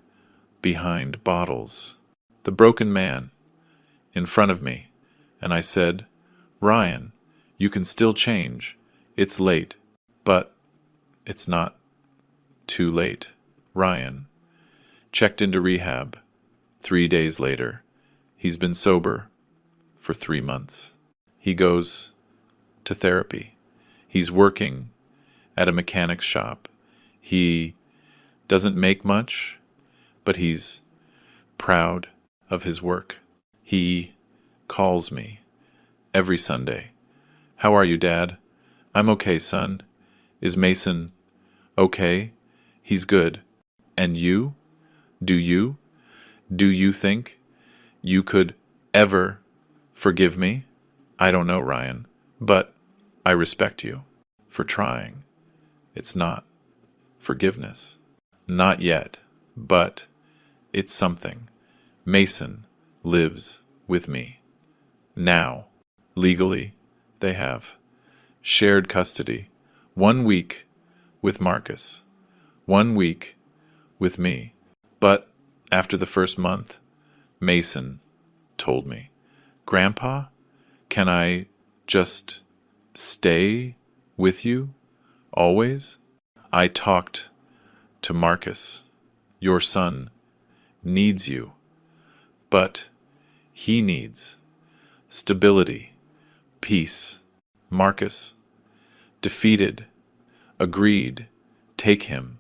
behind bottles, the broken man in front of me, and I said, Ryan, you can still change. It's late, but it's not too late. Ryan checked into rehab 3 days later. He's been sober for 3 months. He goes to therapy. He's working at a mechanic's shop. He doesn't make much, but he's proud of his work. He calls me every Sunday. How are you, Dad? I'm okay, son. Is Mason okay? He's good. And you? Do you? Do you think you could ever forgive me? I don't know, Ryan, but I respect you for trying. It's not forgiveness. Not yet, but it's something. Mason lives with me. Now, legally, they have shared custody. 1 week with Marcus. 1 week with me. But after the first month, Mason told me, Grandpa, can I just stay with you always? I talked to Marcus. Your son needs you, but he needs stability, peace. Marcus, defeated, agreed, take him.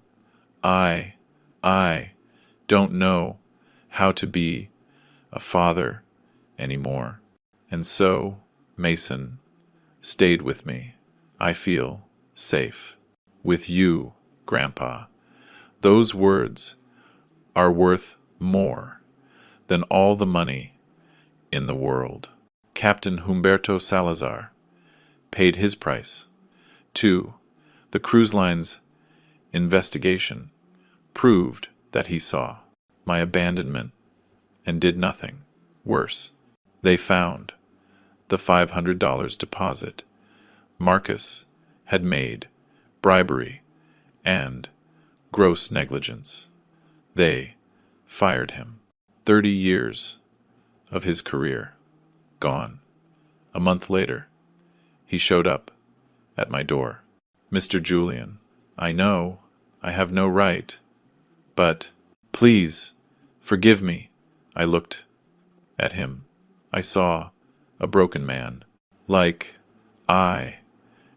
I don't know how to be a father anymore. And so, Mason stayed with me. I feel safe. With you, Grandpa. Those words are worth more than all the money in the world. Captain Humberto Salazar paid his price. 2. The cruise line's investigation proved that he saw my abandonment and did nothing worse. They found the $500 deposit Marcus had made, bribery, and gross negligence. They fired him. 30 years of his career gone. A month later, he showed up at my door. Mr. Julian, I know I have no right, but please forgive me. I looked at him. I saw a broken man, like I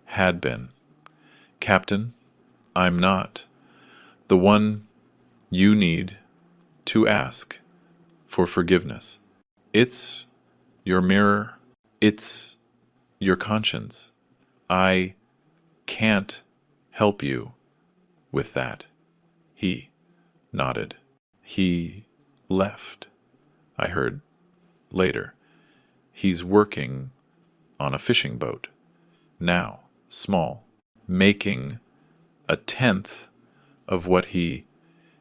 had been. Captain, I'm not the one you need to ask for forgiveness. It's your mirror. It's your conscience. I can't help you with that. He nodded. He left, I heard later. He's working on a fishing boat, now small, making a tenth of what he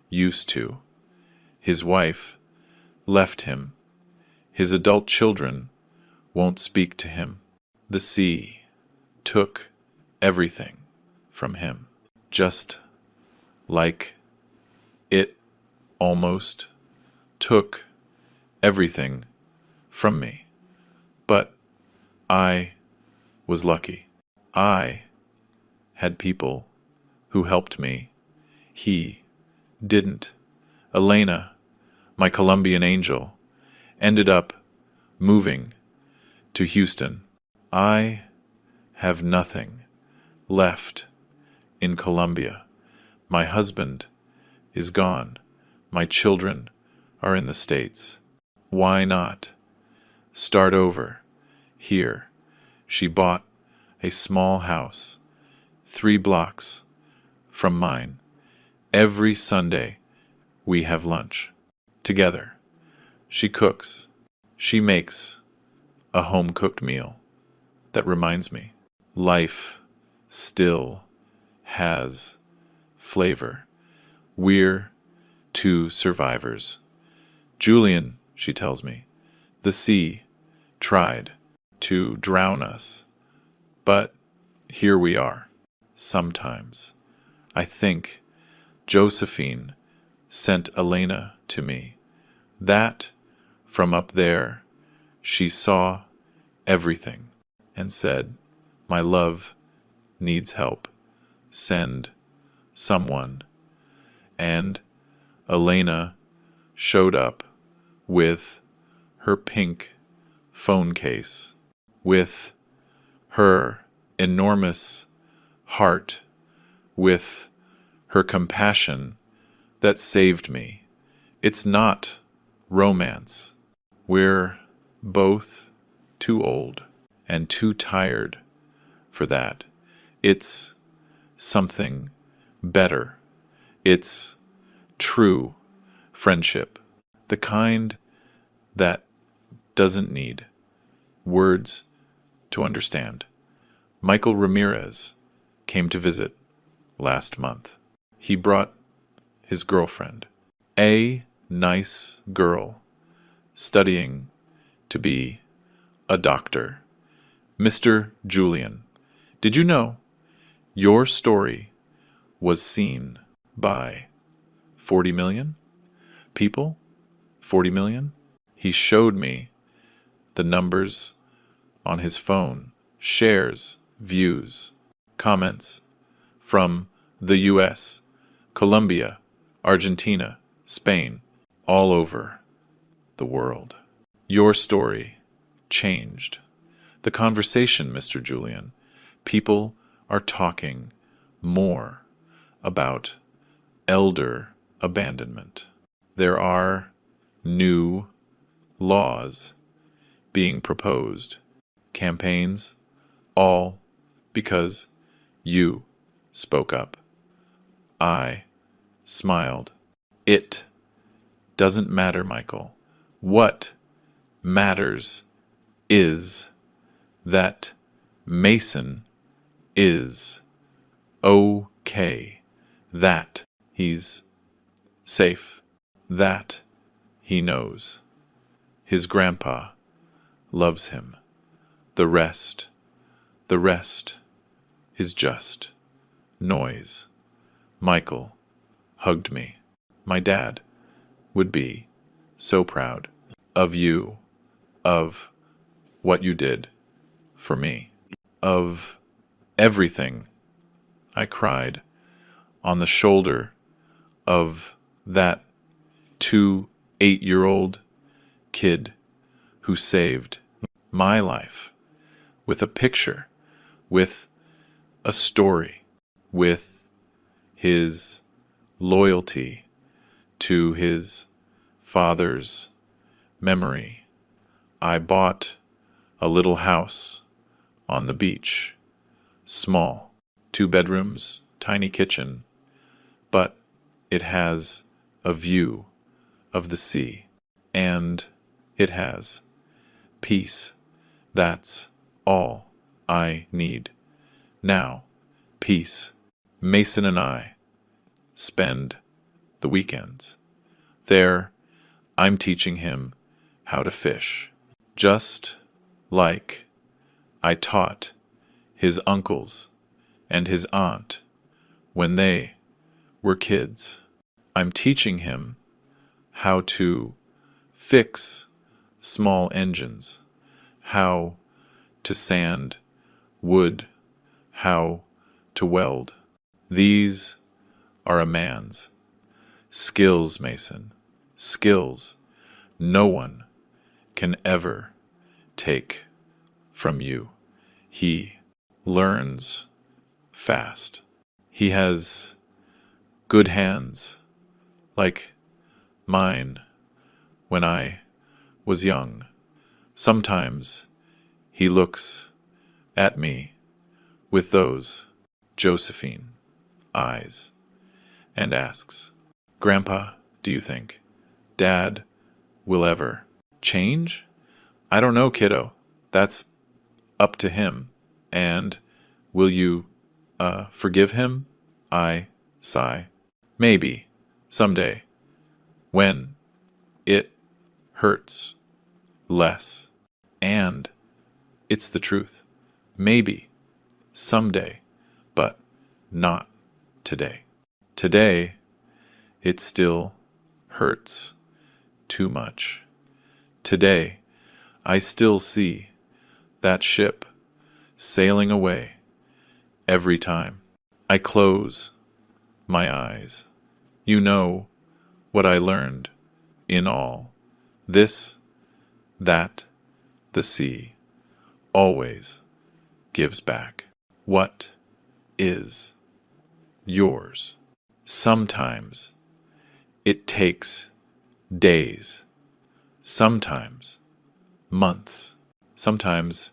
used to. His wife left him. His adult children won't speak to him. The sea took everything from him, just like it almost took everything from me. But I was lucky. I had people who helped me. He didn't. Elena, my Colombian angel, ended up moving to Houston. I have nothing left in Colombia. My husband is gone. My children are in the States. Why not start over here? She bought a small house 3 blocks from mine. Every Sunday we have lunch together. She cooks. She makes a home-cooked meal that reminds me life still has flavor. We're 2 survivors. Julian, she tells me, the sea tried to drown us, but here we are. Sometimes I think Josephine sent Elena to me. That from up there she saw everything and said, my love needs help. Send someone. And Elena showed up with her pink phone case, with her enormous heart, with her compassion that saved me. It's not romance. We're both too old and too tired for that. It's something better. It's true friendship, the kind that doesn't need words to understand. Michael Ramirez came to visit last month. He brought his girlfriend, a nice girl, studying to be a doctor. Mr. Julian, did you know your story was seen by 40 million people? 40 million? He showed me the numbers on his phone, shares, views, comments from the US, Colombia, Argentina, Spain, all over the world. Your story changed the conversation, Mr. Julian. People are talking more about elder abandonment. There are new laws being proposed, campaigns, all because you spoke up. I smiled. It doesn't matter, Michael. What matters is that Mason is okay, that he's safe, that he knows his grandpa loves him. The rest is just noise. Michael hugged me. My dad would be so proud of you, of what you did for me, of everything. I cried on the shoulder of that 8-year-old kid who saved my life with a picture, with a story, with his loyalty to his father's memory. I bought a little house on the beach, small, 2 bedrooms, tiny kitchen, but it has a view of the sea, and it has peace. That's all I need now. Peace. Mason and I spend the weekends. There, I'm teaching him how to fish, just like I taught his uncles and his aunt when they were kids. I'm teaching him how to fix small engines, how to sand wood, how to weld. These are a man's skills, Mason. Skills no one can ever take from you. He learns fast. He has good hands, like mine when I was young. Sometimes he looks at me with those Josephine eyes and asks, "Grandpa, do you think Dad will ever change?" "I don't know, kiddo. That's up to him. And will you, forgive him?" I sigh. "Maybe, someday, when it hurts less. And it's the truth. Maybe, someday, but not today. Today, it still hurts too much. Today, I still see that ship sailing away every time I close my eyes. You know what I learned in all this, that the sea always gives back what is yours. Sometimes it takes days, sometimes months, sometimes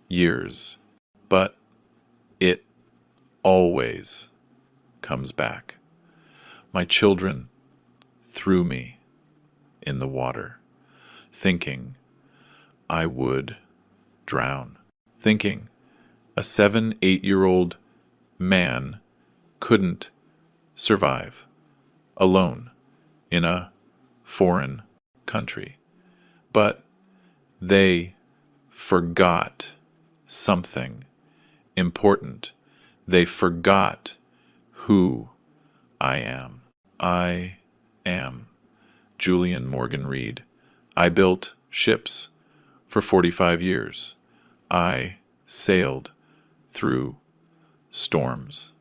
years, but it always comes back. My children threw me in the water, thinking I would drown, thinking a 8-year-old man couldn't survive alone in a foreign country. But they forgot something important. They forgot who I am. I am Julian Morgan Reed. I built ships for 45 years. I sailed through storms.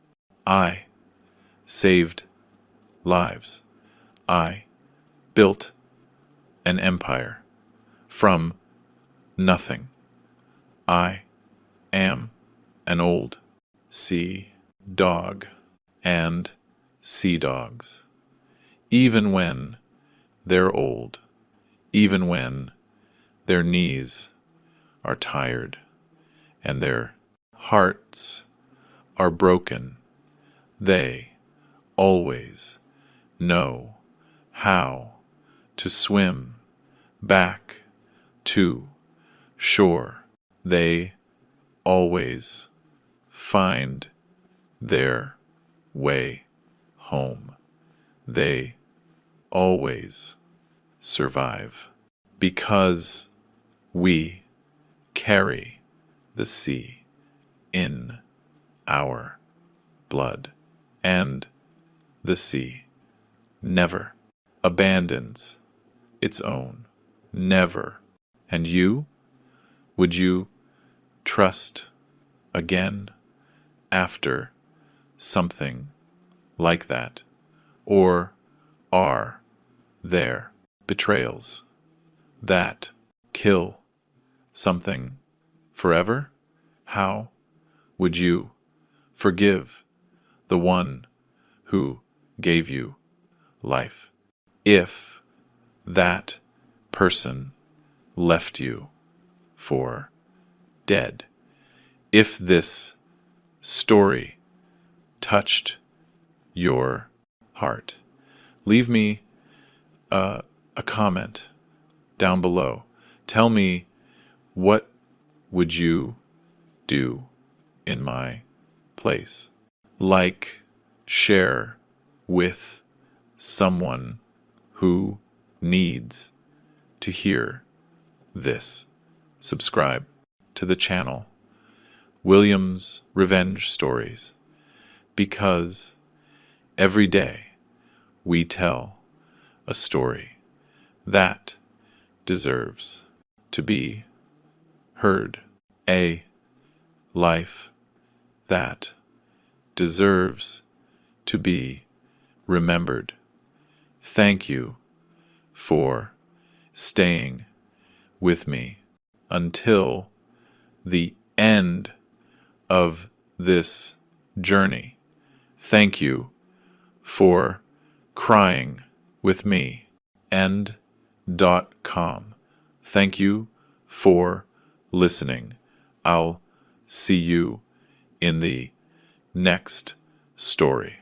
I saved lives. I built an empire from nothing. I am an old sea dog and sea dogs. Even when they're old, even when their knees are tired and their hearts are broken, they always know how to swim back to shore. They always find their way home. They always survive because we carry the sea in our blood, and the sea never abandons its own, never. And you, would you trust again after something like that? Or are there betrayals that kill something forever? How would you forgive the one who gave you life if that person left you for dead? If this story touched your heart, leave me a comment down below. Tell me, what would you do in my place? Like, share with someone who needs to hear this. Subscribe to the channel, William's Revenge Stories, because every day we tell a story that deserves to be heard, a life that deserves to be remembered. Thank you for staying with me until the end of this journey. Thank you for crying with me. End.com. Thank you for listening. I'll see you in the next story.